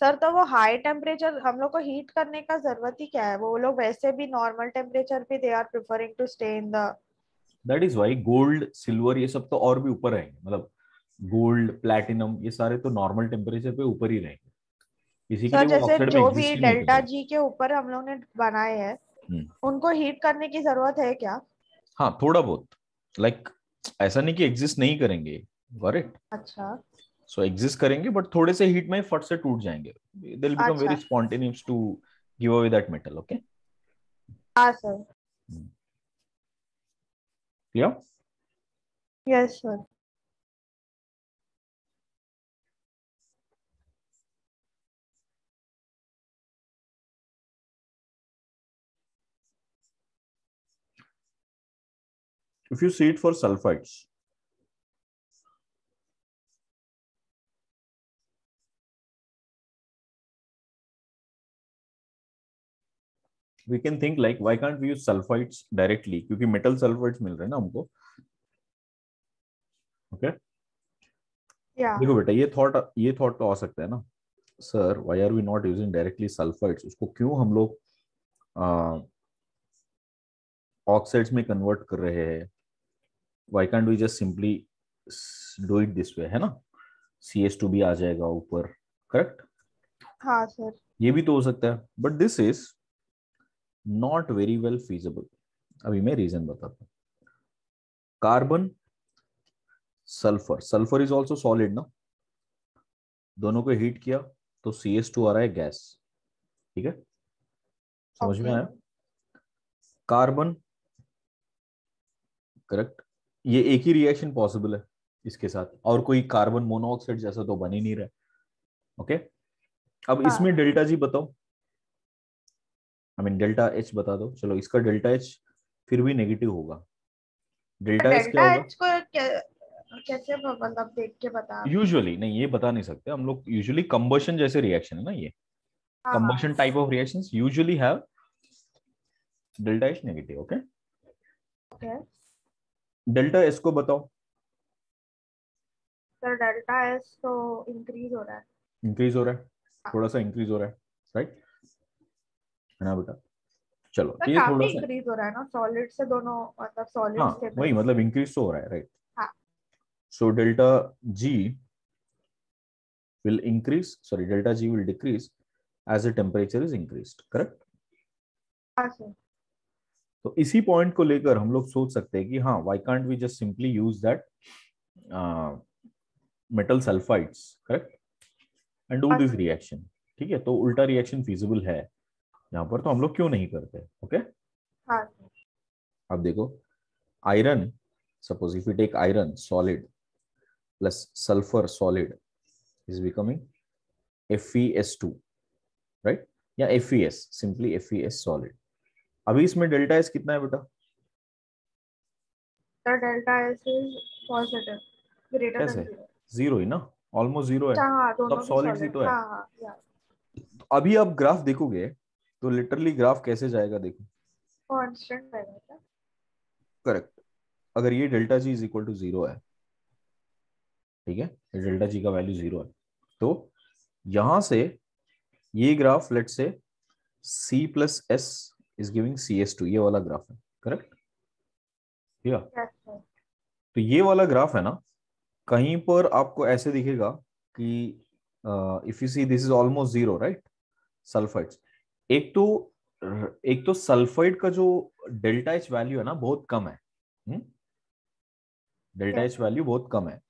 Sir तो वो हाई टेम्परेचर हम लोग को हीट करने का जरूरत ही क्या है, वो लोग वैसे भी नॉर्मल टेम्परेचर पे they are preferring to stay in the. That is why gold silver ये सब तो और भी ऊपर रहेंगे, मतलब गोल्ड प्लैटिनम ये सारे तो नॉर्मल टेम्परेचर पे ऊपर ही रहेंगे, इसी के सर लिए वो जैसे ऑक्साइड में जो भी एग्जिस्ट ही नहीं डेल्टा करेंगे। जी के ऊपर हम लोग ने बनाए हैं, हम्म। उनको हीट करने की जरूरत है क्या? हाँ, थोड़ा बहुत, लाइक ऐसा नहीं कि एग्जिस्ट नहीं करेंगे, करेक्ट? अच्छा। सो एग्जिस्ट करेंगे बट थोड़े से हीट में फट से टूट जाएंगे, दे विल बिकम वेरी अच्छा spontaneous to give away that metal. Okay? हाँ sir. Clear? Yes sir. if you see it for sulfides, we can think like why can't we use sulfides directly, क्योंकि metal sulphides मिल रहे हैं ना हमको। Okay? या देखो बेटा, ये थॉट तो आ सकता है ना, sir why are we not using directly sulphides, उसको क्यों हम लोग ऑक्साइड्स में कन्वर्ट कर रहे हैं, why can't we just simply do it this way, है ना? CS2 भी आ जाएगा ऊपर, करेक्ट? हाँ सर। ये भी तो हो सकता है, but this is not very well feasible. अभी मैं रीजन बताता हूँ। Carbon, sulphur, sulphur is also solid ना, दोनों को हीट किया तो CS2 आ रहा है गैस। ठीक है? समझ में ओके। आया? कार्बन, करेक्ट, ये एक ही रिएक्शन पॉसिबल है इसके साथ, और कोई कार्बन मोनोऑक्साइड जैसा तो बन ही नहीं रहा। ओके? अब हाँ इसमें डेल्टा जी बताओ, आई मीन डेल्टा एच बता दो, चलो इसका डेल्टा एच फिर भी नेगेटिव होगा, डेल्टा एस क्या डेल्टा होगा? एच को कैसे मतलब देख के बता? यूजुअली नहीं, ये बता नहीं सकते हम लोग, यूजुअली कंबशन जैसे रिएक्शन है ना ये, combustion type of reactions usually have delta H negative. Okay. Okay. Delta S को बताओ. सर डेल्टा एस तो इंक्रीज हो रहा है. इंक्रीज हो रहा है, थोड़ा सा इंक्रीज हो रहा है, राइट है ना बेटा. चलो सर तो ये थोड़ा काफी सा, इंक्रीज हो रहा है ना, सॉलिड से दोनों, मतलब सॉलिड हाँ स्टेबल. वही मतलब इंक्रीज तो हो रहा है, राइट. हाँ. So delta G will increase, sorry, delta G will decrease as the temperature is increased, correct. हाँ सर. तो इसी पॉइंट को लेकर हम लोग सोच सकते हैं कि हाँ, why can't we just simply use that metal sulfides, correct, and do this reaction. ठीक है, तो उल्टा रिएक्शन feasible है यहाँ पर, तो हम लोग क्यों नहीं करते. ओके. हाँ सर. अब देखो, iron, suppose if we take iron solid plus sulfur solid is becoming FeS2, right, या FeS, simply FeS solid. अभी इसमें डेल्टा एस कितना है बेटा. Sir delta S is positive, greater than कैसे, 0. जीरो ही ना, ऑलमोस्ट जीरो है. हाँ सब दोनों भी सॉलिड्स ही सॉलिड. तो है. हाँ हाँ या अभी आप ग्राफ देखोगे तो लिटरली ग्राफ कैसे जाएगा देखो. कांस्टेंट रहेगा क्या. करेक्ट. अगर ये delta G is equal to zero है, ठीक है, ये डेल्टा जी का वैल्यू जीरो है, तो यहां से ये graph let say C plus S is giving C S two, ये वाला ग्राफ है, करेक्ट. या यस सर. तो ये वाला ग्राफ है ना, कहीं पर आपको ऐसे दिखेगा कि if you see this is almost zero, right, sulphides. एक तो एक तो सल्फाइड का जो डेल्टा एच वैल्यू है ना बहुत कम है. डेल्टा एच वैल्यू बहुत कम है.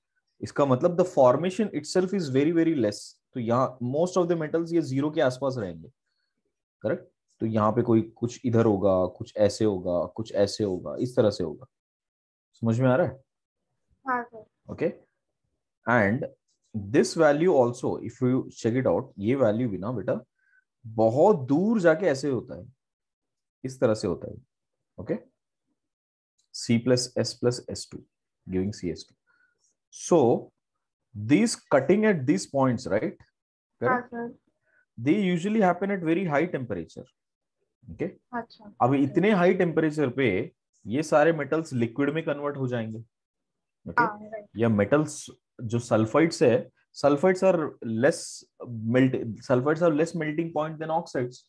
इसका मतलब the formation itself is very very less. तो यहाँ मोस्ट ऑफ द मेटल्स ये जीरो के आसपास रहेंगे, करेक्ट. तो यहाँ पे कोई कुछ इधर होगा, कुछ ऐसे होगा, कुछ ऐसे होगा, इस तरह से होगा. समझ में आ रहा है. हाँ sir. Okay. And this value also if you check it out, ये वैल्यू भी ना बेटा बहुत दूर जाके ऐसे होता है, इस तरह से होता है. Okay. C plus S2 giving CS2. So these cutting at these points, right? हाँ Correct? Sir. They usually happen at very high temperature. Okay. अच्छा. अब इतने हाई टेम्परेचर पे ये सारे मेटल्स लिक्विड में कन्वर्ट हो जाएंगे. ओके. हाँ राइट. या मेटल्स जो सल्फाइड्स है, sulphides are less sulphides are less melting point than oxides.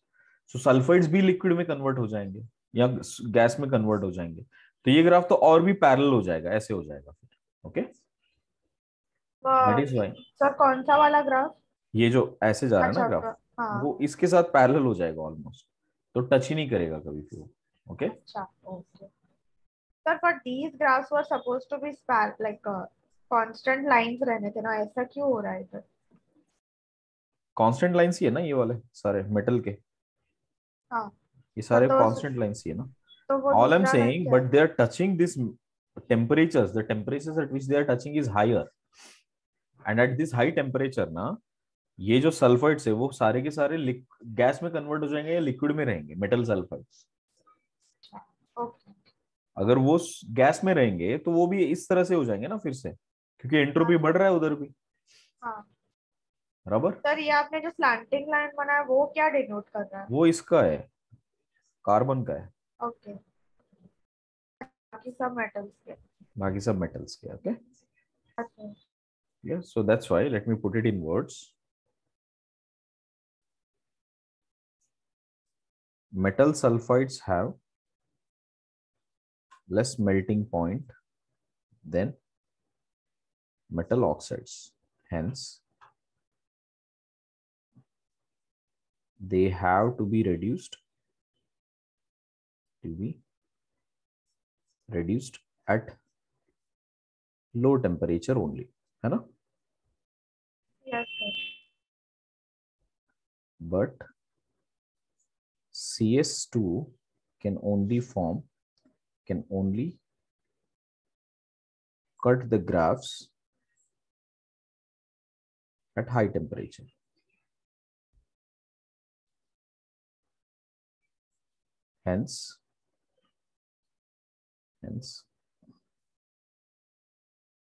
So sulphides भी लिक्विड में कन्वर्ट हो जाएंगे या गैस में कन्वर्ट हो जाएंगे. तो ये ग्राफ तो और भी पैरेलल हो जाएगा, ऐसे हो जाएगा फिर. Okay. That is why sir कौन सा वाला ग्राफ. ये जो ऐसे जा रहा है ना अच्छा ग्राफ, हाँ. वो इसके साथ पैरेलल हो जाएगा ऑलमोस्ट, तो टच ही नहीं करेगा कभी फिर. ओके. अच्छा ओके. सर पर these graphs were supposed to be like constant lines रहने थे ना, ऐसा क्यों हो रहा है इधर. कांस्टेंट लाइंस ही है ना ये वाले सारे मेटल के, हाँ. ये सर सारे तो कांस्टेंट लाइंस ही है ना. तो वो All I'm दूसरा लाइन saying, क्या है. but they are touching this temperatures. The temperatures at which they are touching is higher, and at this high temperature ना, ये जो सल्फाइड्स है वो सारे के सारे गैस में कन्वर्ट हो जाएंगे या लिक्विड में रहेंगे, मेटल सल्फाइड्स. ओके. अगर वो गैस में रहेंगे तो वो भी इस तरह से हो जाएंगे ना फिर से, क्योंकि एंट्रोपी बढ़ रहा है उधर भी. हाँ. बराबर. सर ये आपने जो स्लैंटिंग लाइन बनाया वो क्या डिनोट कर रहा है. वो इसका है, कार्बन का है. ओके. बाकी सब मेटल्स के. बाकी सब मेटल्स के. ओके. अच्छा. Yeah, so that's why let me put it in words. Metal sulfides have less melting point than metal oxides. Hence, they have to be reduced at low temperature only, है ना. Yes sir. But CS2 can only cut the graphs at high temperature. Hence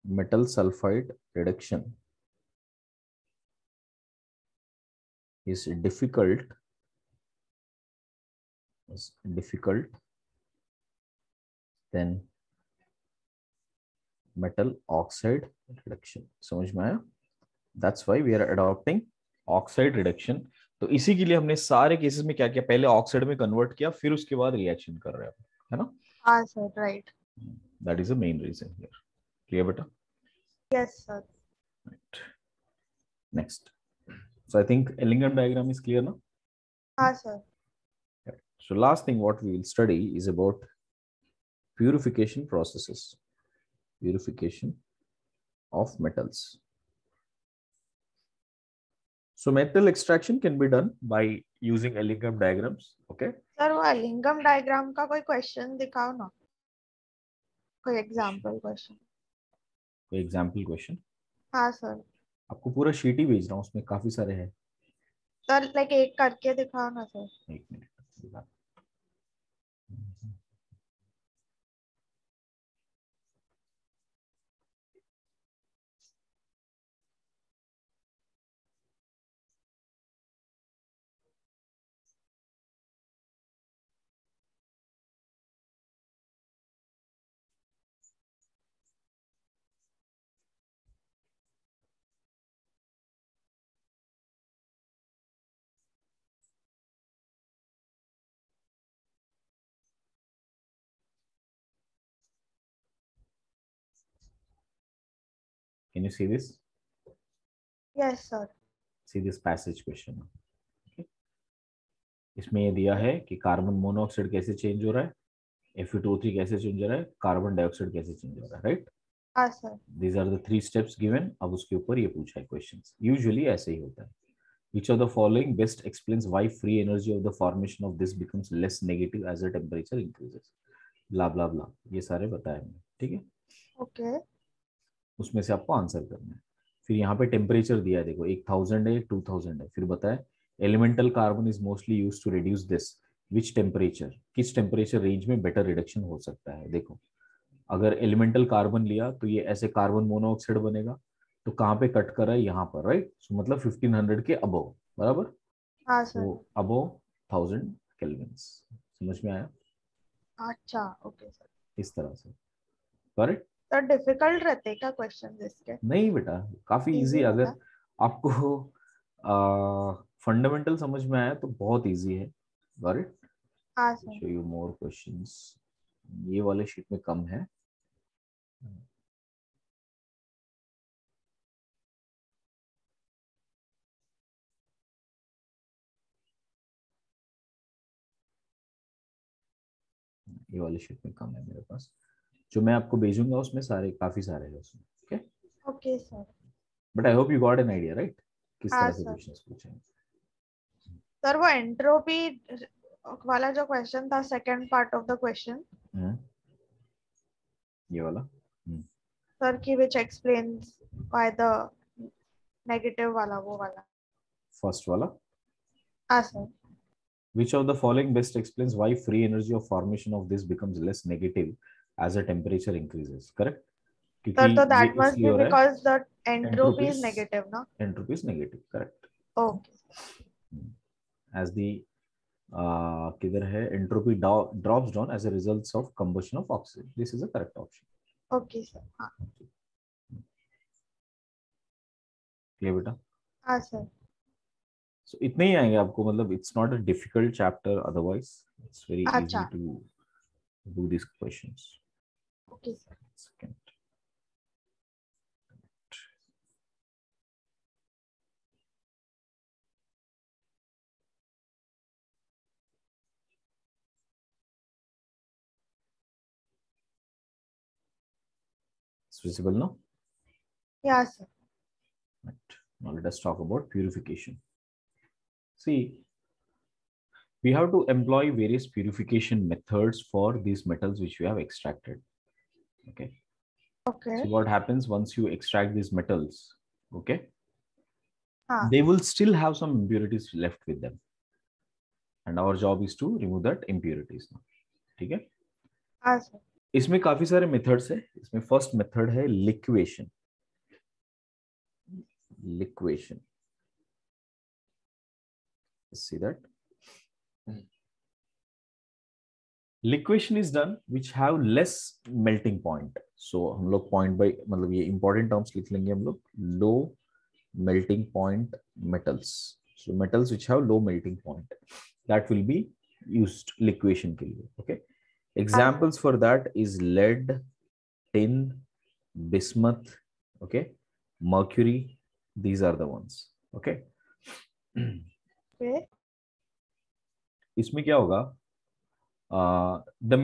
metal sulfide reduction is difficult than metal oxide reduction. समझ में आया? That's why we are adopting oxide reduction. तो इसी के लिए हमने सारे केसेस में क्या किया, पहले ऑक्साइड में कन्वर्ट किया, फिर उसके बाद रिएक्शन कर रहे हैं, है ना? हाँ sir, right. That is the main reason here. Clear बेटा? Yes sir. Right. Next. So I think Ellingham diagram is clear now. हाँ sir. Right. So last thing what we will study is about purification processes. Purification of metals. So metal extraction can be done by using Ellingham diagrams. Okay. Sir वो Ellingham diagram का कोई question दिखाओ ना, कोई example question. कोई example question? हाँ sir. आपको पूरा शीट ही भेज रहा हूँ, उसमें काफी सारे हैं. सर लाइक एक करके दिखाओ ना सर. एक minute. Can you see this? Yes sir. See this passage question. Okay. इसमें ये दिया है कि कार्बन मोनोऑक्साइड कैसे चेंज हो रहा है, Fe2O3 कैसे चेंज हो रहा है, कार्बन डाइऑक्साइड कैसे चेंज हो रहा है, राइट? हाँ sir. These are the 3 steps given. अब उसके ऊपर ये पूछा है क्वेश्चंस. यूजुअली ऐसे ही होता है. Which of the following best explains why free energy of the formation of this becomes less negative as the temperature increases? Blah blah blah. ये सारे बताए हमने, ठीक है? ओके. उसमें से आपको आंसर करना है. फिर यहाँ पे टेम्परेचर दिया है, देखो 1000 है, 2000 है. फिर बताए elemental carbon is mostly used to reduce this. Which temperature, किस टेम्परेचर रेंज में बेटर रिडक्शन हो सकता है? देखो अगर एलिमेंटल कार्बन लिया तो ये ऐसे कार्बन मोनोऑक्साइड बनेगा, तो कहाँ पे कट कर रहा है? यहाँ पर, राइट? सो मतलब 1500 के अबव, बराबर? हाँ सर. तो अबव 1000 केल्विन्स. समझ में आया? अच्छा, ओके सर. इस तरह से, करेक्ट? तो डिफिकल्ट रहते हैं क्या क्वेश्चन इसके? नहीं बेटा, काफी इजी. अगर आपको फंडामेंटल समझ में आया तो बहुत इजी है. Got it? हाँ sir. Show you more questions. ये वाले शीट में कम है. ये वाले शीट में कम है मेरे पास. जो मैं आपको भेजूंगा उसमें सारे, काफी सारे हैं उसमें. Okay okay sir. But I hope you got an idea, right? किस हाँ तरह से सर. क्वेश्चंस पूछेंगे. सर वो एंट्रोपी वाला जो क्वेश्चन था, second part of the question, ये वाला सर की विच एक्सप्लेन्स व्हाई द नेगेटिव वाला, वो वाला फर्स्ट वाला. हाँ sir. Which of the following best explains why free energy of formation of this becomes less negative as the temperature increases? Correct? Sir, so that must be because the entropy is negative, no? Entropy is negative, correct? Okay. As the किधर है, entropy drops down as a result of combustion of oxygen. This is a correct option. Okay sir. हाँ. Clear बेटा? हाँ sir. So इतने ही आएंगे आपको, मतलब it's not a difficult chapter otherwise. It's very easy to do these questions. Okay sir. Second. It's visible now? Yeah sir. Right. Now let us talk about purification. See, we have to employ various purification methods for these metals which we have extracted. Okay. Okay. So what happens once you extract these metals? Okay. They will still have some impurities left with them, and our job is to remove that impurities now. ठीक है? हाँ sir. इसमें काफी सारे methods है. इसमें first method है liquation. Liquation See that liquefaction is done which have less melting point. So हम लोग point by मतलब ये important terms लिख लेंगे हम लोग, low melting point metals. So metals which have low melting point, that will be used liquefaction के लिए. Okay, examples for that is lead, tin, bismuth, okay, mercury. These are the ones. Okay. Okay. इसमें क्या होगा, the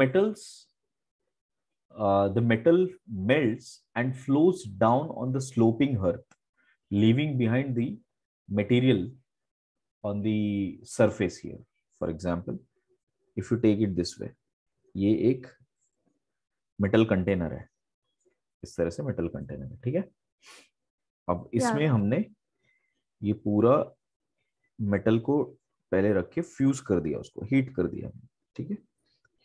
metal melts and flows down on the sloping earth, leaving behind the material on the surface here. For example, if you take it this way, ये एक metal container है, इस तरह से metal container है, ठीक है. अब इसमें हमने ये पूरा मेटल को पहले रख के फ्यूज कर दिया, उसको हीट कर दिया, ठीक है.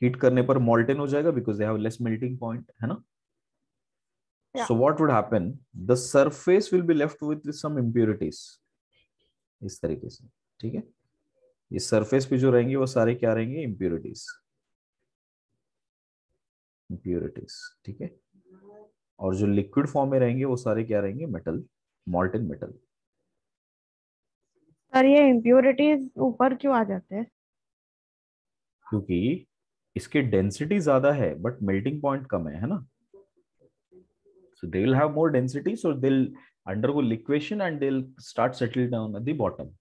हीट करने पर मॉल्टन हो जाएगा because they have less melting point, है ना. So what would happen, the surface will be left with some impurities, इस तरीके से, ठीक है. ये सरफेस पे जो रहेंगे वो सारे क्या रहेंगे, इम्प्योरिटीज, ठीक है. और जो लिक्विड फॉर्म में रहेंगे वो सारे क्या रहेंगे, मेटल, मॉल्टन मेटल. सर ये इम्प्योरिटीज ऊपर क्यों आ जाते हैं? क्योंकि इसके डेंसिटी ज्यादा है बट मेल्टिंग पॉइंट कम है ना. So they will have more density, so they'll undergo liquefaction and they'll start settle down at the bottom.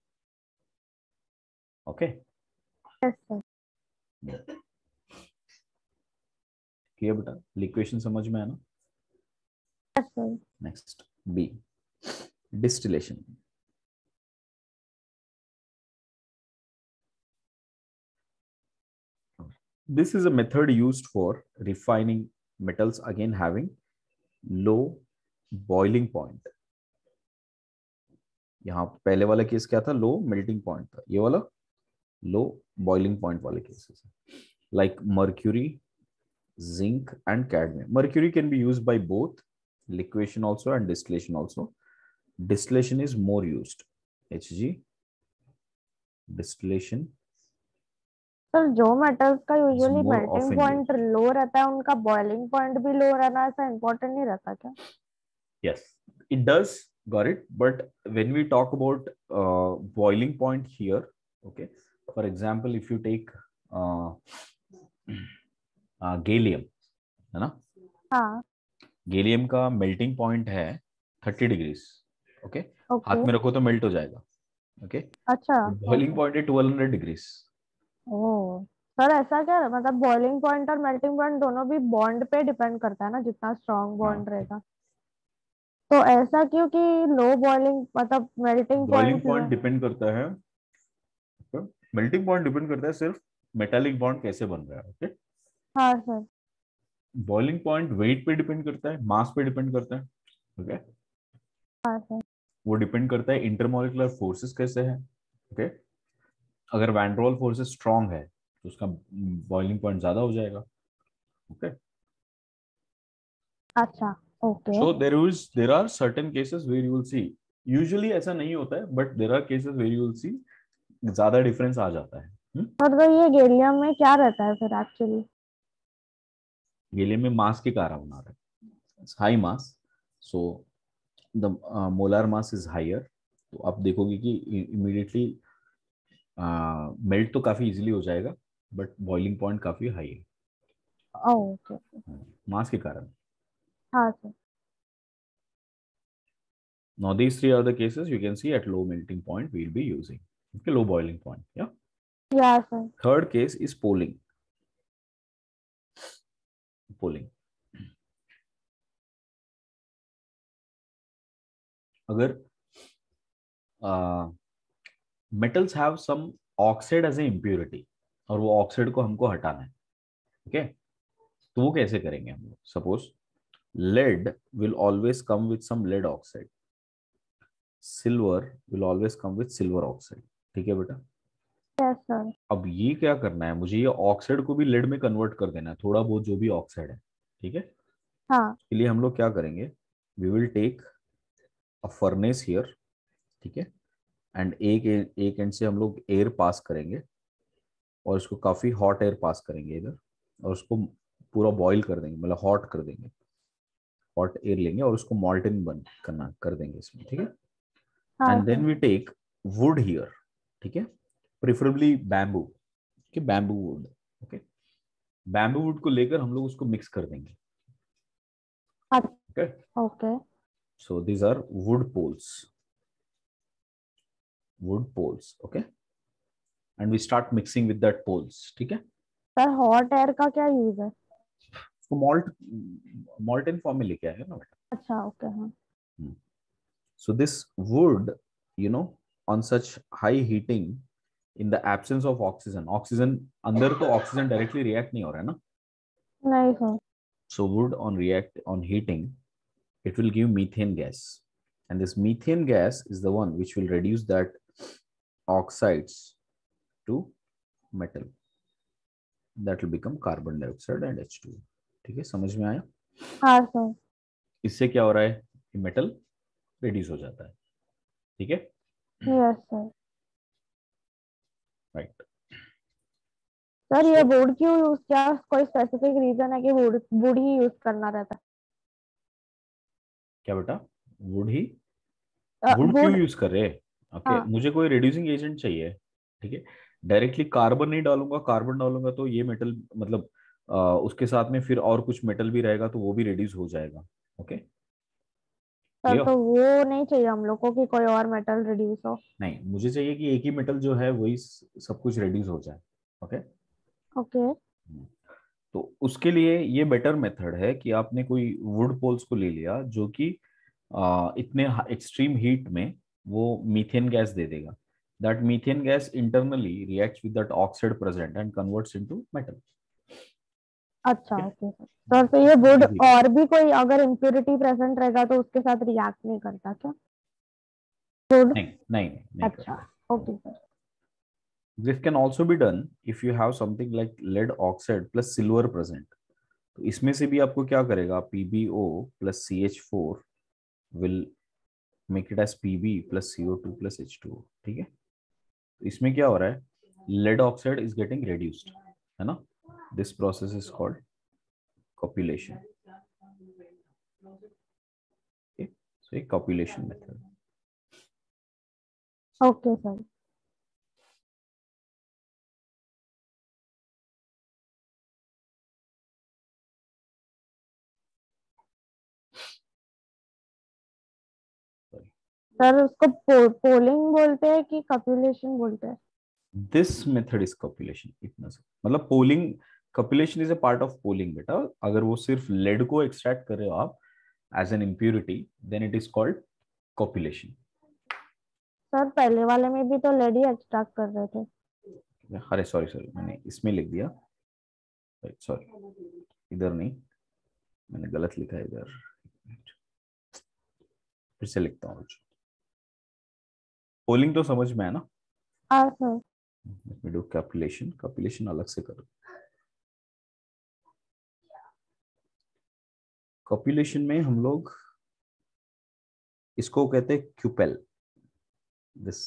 Okay. Yes, sir. Clear बेटा, liquefaction समझ में है ना? Yes, sir. Next, B, distillation. This is a method used for refining metals, again having low boiling point. यहाँ पहले वाला case क्या था, लो मेल्टिंग पॉइंट था, ये वाला लो बॉइलिंग पॉइंट वाले cases, like mercury, zinc and cadmium. Mercury can be used by both liquefaction also and distillation also. Distillation is more used. Hg, distillation. Sir जो metals का usually melting point लो रहता है उनका boiling point भी लो रहना ऐसा important नहीं रहता क्या? Yes, it does. Got it. But when we talk about boiling point here, okay, for example, if you take gallium, है ना. हाँ. गैलियम का मेल्टिंग पॉइंट है 30 डिग्रीज. ओके, हाथ में रखो तो मेल्ट हो जाएगा. ओके, अच्छा. बॉइलिंग पॉइंट है 1200 डिग्रीज. ओह सर, ऐसा क्या है? मतलब बॉइलिंग पॉइंट और मेल्टिंग पॉइंट दोनों भी बॉन्ड पे डिपेंड करता है ना, जितना स्ट्रॉन्ग बॉन्ड रहेगा. तो ऐसा क्यों कि लो बॉइलिंग मतलब मेल्टिंग बॉइलिंग पॉइंट डिपेंड करता है, मेल्टिंग पॉइंट डिपेंड करता है सिर्फ मेटालिक बॉन्ड कैसे बन रहा है. ओके. हाँ सर. बॉइलिंग पॉइंट वेट पे डिपेंड करता है, मास पे डिपेंड करता है. ओके. हाँ सर. वो डिपेंड करता है इंटरमोलिकुलर फोर्सेस कैसे हैं. ओके. अगर van der Waals forces strong है तो उसका बॉइलिंग पॉइंट ज्यादा हो जाएगा. ओके. अच्छा. Okay. So there are certain cases where you will see, usually ऐसा नहीं होता है but there are cases where you will see ज्यादा डिफरेंस आ जाता है. मतलब ये गैलियम में क्या रहता है फिर एक्चुअली? गैलियम में मास के कारण बना रहा है, high mass, so the molar mass is higher. तो आप देखोगे कि इमीडिएटली मेल्ट तो काफी इजीली हो जाएगा बट बॉइलिंग पॉइंट काफी हाई है. ओके. मास के कारण. हाँ sir. Now these three are the cases you can see at low melting point we'll be using. Okay, low boiling point. Yeah. Yeah, sir. Third case is poling. Poling. अगर metals have some oxide as an impurity और वो oxide को हमको हटाना है. Okay. तो वो कैसे करेंगे हम लोग? Suppose lead will always come with some lead oxide, silver will always come with silver oxide. ठीक है बेटा. Yes, sir. अब ये क्या करना है, मुझे ये ऑक्साइड को भी लेड में कन्वर्ट कर देना है, थोड़ा बहुत जो भी ऑक्साइड है. ठीक है. हाँ. इसके लिए हम लोग क्या करेंगे, we will take a furnace here. ठीक है. एंड एक एंड से हम लोग एयर पास करेंगे और इसको काफी हॉट एयर पास करेंगे इधर, और उसको पूरा बॉईल कर देंगे, मतलब हॉट कर देंगे, हॉट एयर लेंगे और उसको मॉल्टन बन करना कर देंगे इसमें, ठीक है। हाँ and then we take wood here, ठीक है, प्रिफरेबली बैम्बू, कि bamboo wood, okay. Bamboo wood को लेकर हम लोग उसको मिक्स कर देंगे, okay. Okay so these are wood poles, okay, and we start mixing with that poles, ठीक है। सर, हॉट एयर का क्या यूज है? तो मॉल्टन फॉर्म में लेके आएगा ना बेटा। अच्छा, ओके, हाँ। So this wood, you know, on such high heating, in the absence of oxygen अंदर तो oxygen directly react नहीं हो रहा है ना, नहीं sir. so wood on heating, it will give methane gas, and this methane gas is the one which will reduce that oxides to metal, that will become carbon dioxide and H2O, ठीक है, समझ में आया? हाँ sir. इससे क्या हो रहा है कि मेटल रिड्यूस हो जाता है, ठीक है, यस सर। राइट। सर, ये वुड क्यों यूज, क्या कोई स्पेसिफिक रीजन है कि वुड वुड ही यूज करना रहता है? क्या बेटा, वुड ही, वुड क्यों वुड। यूज कर रहे हैं? ओके, हाँ। मुझे कोई रिड्यूसिंग एजेंट चाहिए, ठीक है। डायरेक्टली कार्बन नहीं डालूंगा, कार्बन डालूंगा तो ये मेटल मतलब उसके साथ में फिर और कुछ मेटल भी रहेगा तो वो भी रिड्यूस हो जाएगा, ओके, सर, क्लियर? तो वो नहीं चाहिए हम लोग को कि कोई और मेटल रिड्यूस हो? नहीं, मुझे चाहिए कि एक ही मेटल जो है वही सब कुछ रिड्यूस हो जाए, ओके। ओके। तो उसके लिए ये बेटर मेथड है कि आपने कोई वुड पोल्स को ले लिया जो कि इतने एक्सट्रीम हीट में वो मीथेन गैस दे देगा, that methane gas internally reacts with that oxide present and converts into metal. अच्छा, ओके सर। सर, तो ये वुड इजी, और भी कोई अगर इम्प्योरिटी प्रेजेंट रहेगा तो उसके साथ रिएक्ट नहीं करता क्या? वुड। नहीं नहीं नहीं, नहीं अच्छा, करता। Okay sir. This can also be done if you have something like lead oxide plus silver present, तो इसमें से भी आपको क्या करेगा, PbO plus CH4 will make it as Pb plus CO2 plus H2O, ठीक है। तो इसमें क्या हो रहा है, lead oxide is getting reduced, है ना, this process is called copulation, okay? So एक copulation method। Okay sir. Sir, उसको पोलिंग बोलते हैं कि कप्यूलेशन बोलते हैं? दिस मेथड इज copulation, इतना सा मतलब polling, copulation is a part of polling बेटा। अगर वो सिर्फ लेड को एक्सट्रैक्ट कर रहे हो आप as an impurity, then it is called copulation। Sir, पहले वाले में भी तो लेड ही एक्सट्रैक्ट कर रहे थे। अरे सॉरी सॉरी, मैंने इसमें लिख दिया, सॉरी, इधर नहीं, मैंने गलत लिखा है इधर, फिर से लिखता हूँ। पोलिंग तो समझ में है ना? हाँ sir. Let me do copulation, copulation अलग से करो। कॉपुलेशन में हम लोग इसको कहते हैं क्यूपेल, दिस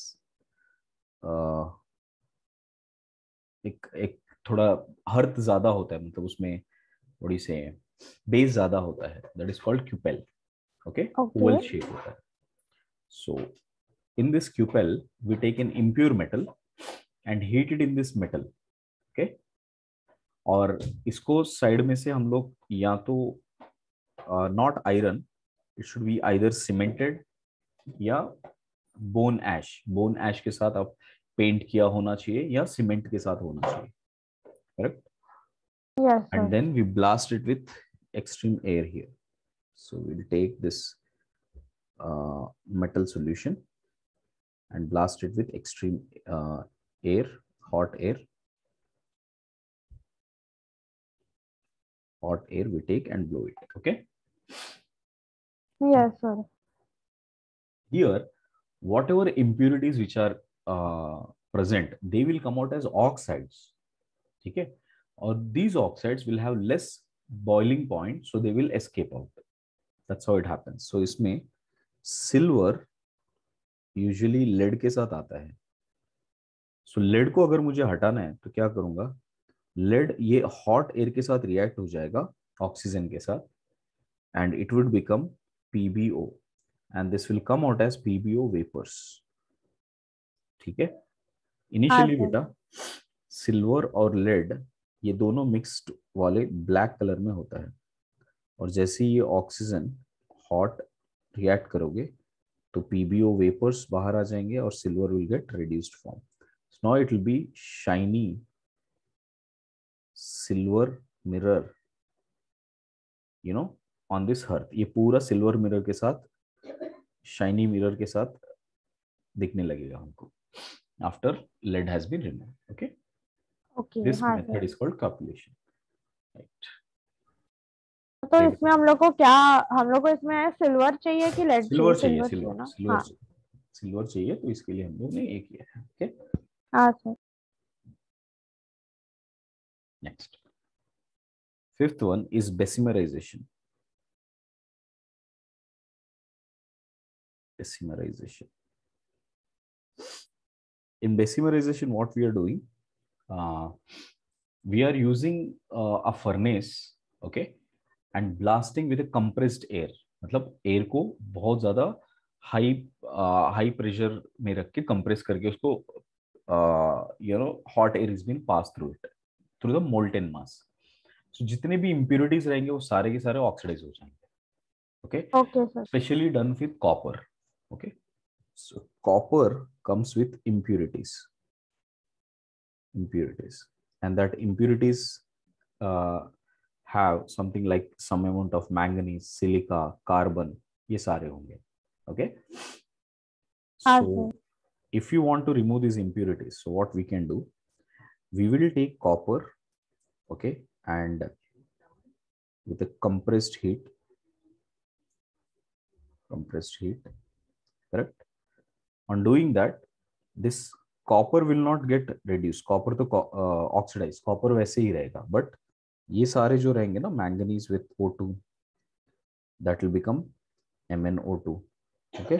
एक थोड़ा हर्थ ज्यादा होता है, मतलब उसमें थोड़ी से बेस ज्यादा होता है, that is called cupel, okay, okay. Oval shape होता है। So in this cupel we take an impure metal and heat it in this metal, okay, और इसको साइड में से हम लोग या तो not iron, it should be either cemented या बोन ऐश के साथ आप पेंट किया होना चाहिए या सीमेंट के साथ होना चाहिए, correct. Yes And sir. then we blast it with extreme air here. So we'll take this metal solution and blast it with extreme air, hot air. Hot air we take and blow it, okay. Yes sir. Here whatever impurities which are present, they will come out as oxides, okay, or these oxides will have less boiling point, so they will escape out. That's how it happens. So इसमें silver usually lead के साथ आता है. सो lead को अगर मुझे हटाना है तो क्या करूंगा, लेड ये हॉट एयर के साथ रिएक्ट हो जाएगा ऑक्सीजन के साथ, and it would become PbO, and this will come out as PbO vapours. ठीक है. हाँ इनिशियली सर। बेटा सिल्वर और लेड ये दोनों मिक्स्ड वाले ब्लैक कलर में होता है, और जैसे ही ये ऑक्सीजन हॉट रिएक्ट करोगे तो PbO वेपर्स बाहर आ जाएंगे और silver will get reduced form. Now it will B shiny silver mirror on this hearth. ये पूरा सिल्वर मिरर के साथ, शाइनी मिरर के साथ दिखने लगेगा हमको after lead has been removed. Okay. Okay this हाँ method sir. Is called cupellation. Right. तो इसमें हम लोग को क्या, हम लोग को इसमें सिल्वर चाहिए कि लेड चाहिए? सिल्वर चाहिए, सिल्वर चाहिए सिल्वर ना? सिल्वर हाँ। चाहिए. सिल्वर चाहिए, तो इसके लिए हम लोग ने ये किया है. ओके. हाँ sir. Next, fifth one is besimerization. Besimerization. In besimerization, what we are doing, we are using a furnace, okay, and blasting with a compressed air. मतलब एयर को बहुत ज्यादा हाई प्रेशर में रख के कंप्रेस करके उसको hot air is been pass through it through the molten mass. So जितने भी इम्प्योरिटीज रहेंगे वो सारे के सारे ऑक्सीडाइज हो जाएंगे. Okay. Okay sir. Especially done with copper. Okay. So copper comes with impurities, and that impurities uh, have something like some amount of manganese, silica, carbon. ये सारे होंगे. Okay. हाँ So sir. if you want to remove these impurities, so what we can do, we will take copper, okay, and with a compressed heat, correct. On doing that, this copper will not get reduced. Copper तो oxidize, copper वैसे ही रहेगा, but ये सारे जो रहेंगे ना, manganese with O2, that will become MnO2. Okay.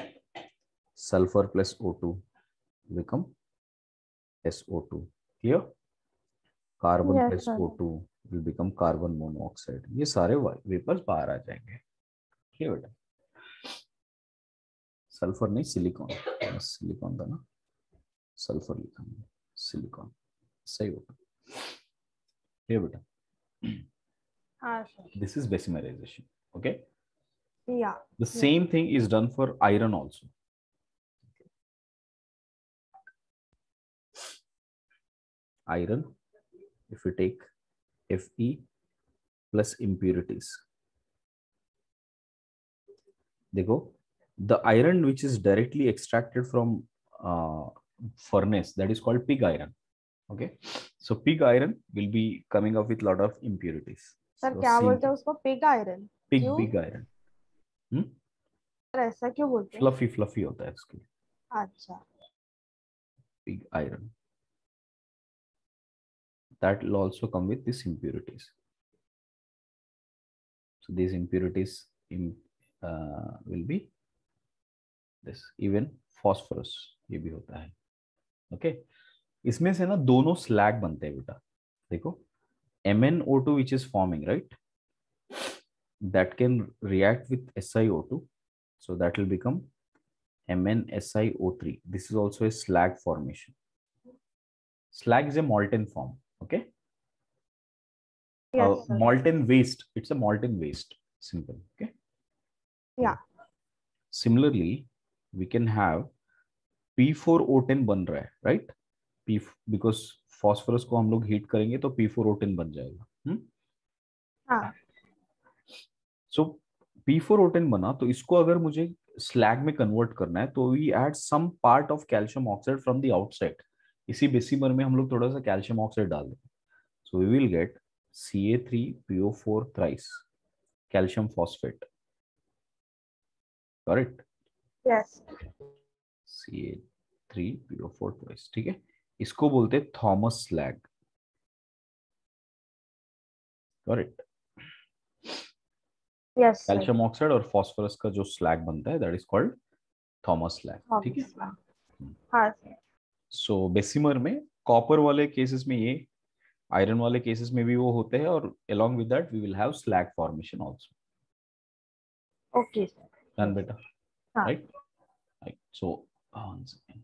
Sulfur plus O2 become SO2. Clear? Carbon yes plus sir. O2 will become carbon monoxide. ये सारे वेपर्स बाहर आ जाएंगे. क्लियर बेटा? सल्फर नहीं, सिलिकॉन. सिलिकॉन था ना, सल्फर लिखा मैंने, सिलिकॉन सही होगा. क्लियर बेटा? हाँ sir. This is besimerization. Okay. या The same thing is done for iron also. Iron, if we take Fe plus impurities, देखो, the iron which is directly extracted from furnace, that is called pig iron. Okay. So pig iron will be coming up with lot of impurities. Sir So क्या same बोलते हैं उसको? Pig iron? क्यों pig iron. Sir, ऐसा क्यों बोलते हैं? Fluffy होता है उसके लिए. अच्छा। Pig iron. That will also come with these impurities. So these impurities will be this. Even phosphorus ये भी होता है. Okay. इसमें से ना दोनों स्लैग बनते हैं बेटा. देखो, MnO2 which is forming, right, that can react with SiO2, so that will become MnSiO3. This is also a slag formation. Slag is a molten form. Okay. Yes sir. Molten waste, it's a molten waste, simple. Okay. या Similarly, we can have P4O10 बन रहा है, right? Because phosphorus को हम लोग heat करेंगे तो P4O10 बन जाएगा. हाँ सो P4O10 बना, तो इसको अगर मुझे स्लैग में कन्वर्ट करना है तो we add some part of calcium oxide from the outside. इसी बेसिमर में हम लोग थोड़ा सा कैल्शियम ऑक्साइड डाल देंगे. So we will get Ca3PO4 thrice calcium phosphate. Correct. Yes. Ca3PO4 thrice. ठीक है. इसको बोलते हैं Thomas slag. Correct. Yes sir. Calcium oxide और फॉस्फोरस का जो स्लैग बनता है, that is called Thomas slag, ठीक है। हाँ सर। सो बेसिमर में कॉपर वाले केसेस में ये, आयरन वाले केसेस में भी वो होते हैं, और along with that we will have slag formation also. Okay sir. Done बेटा, हाँ right? Right. So one second.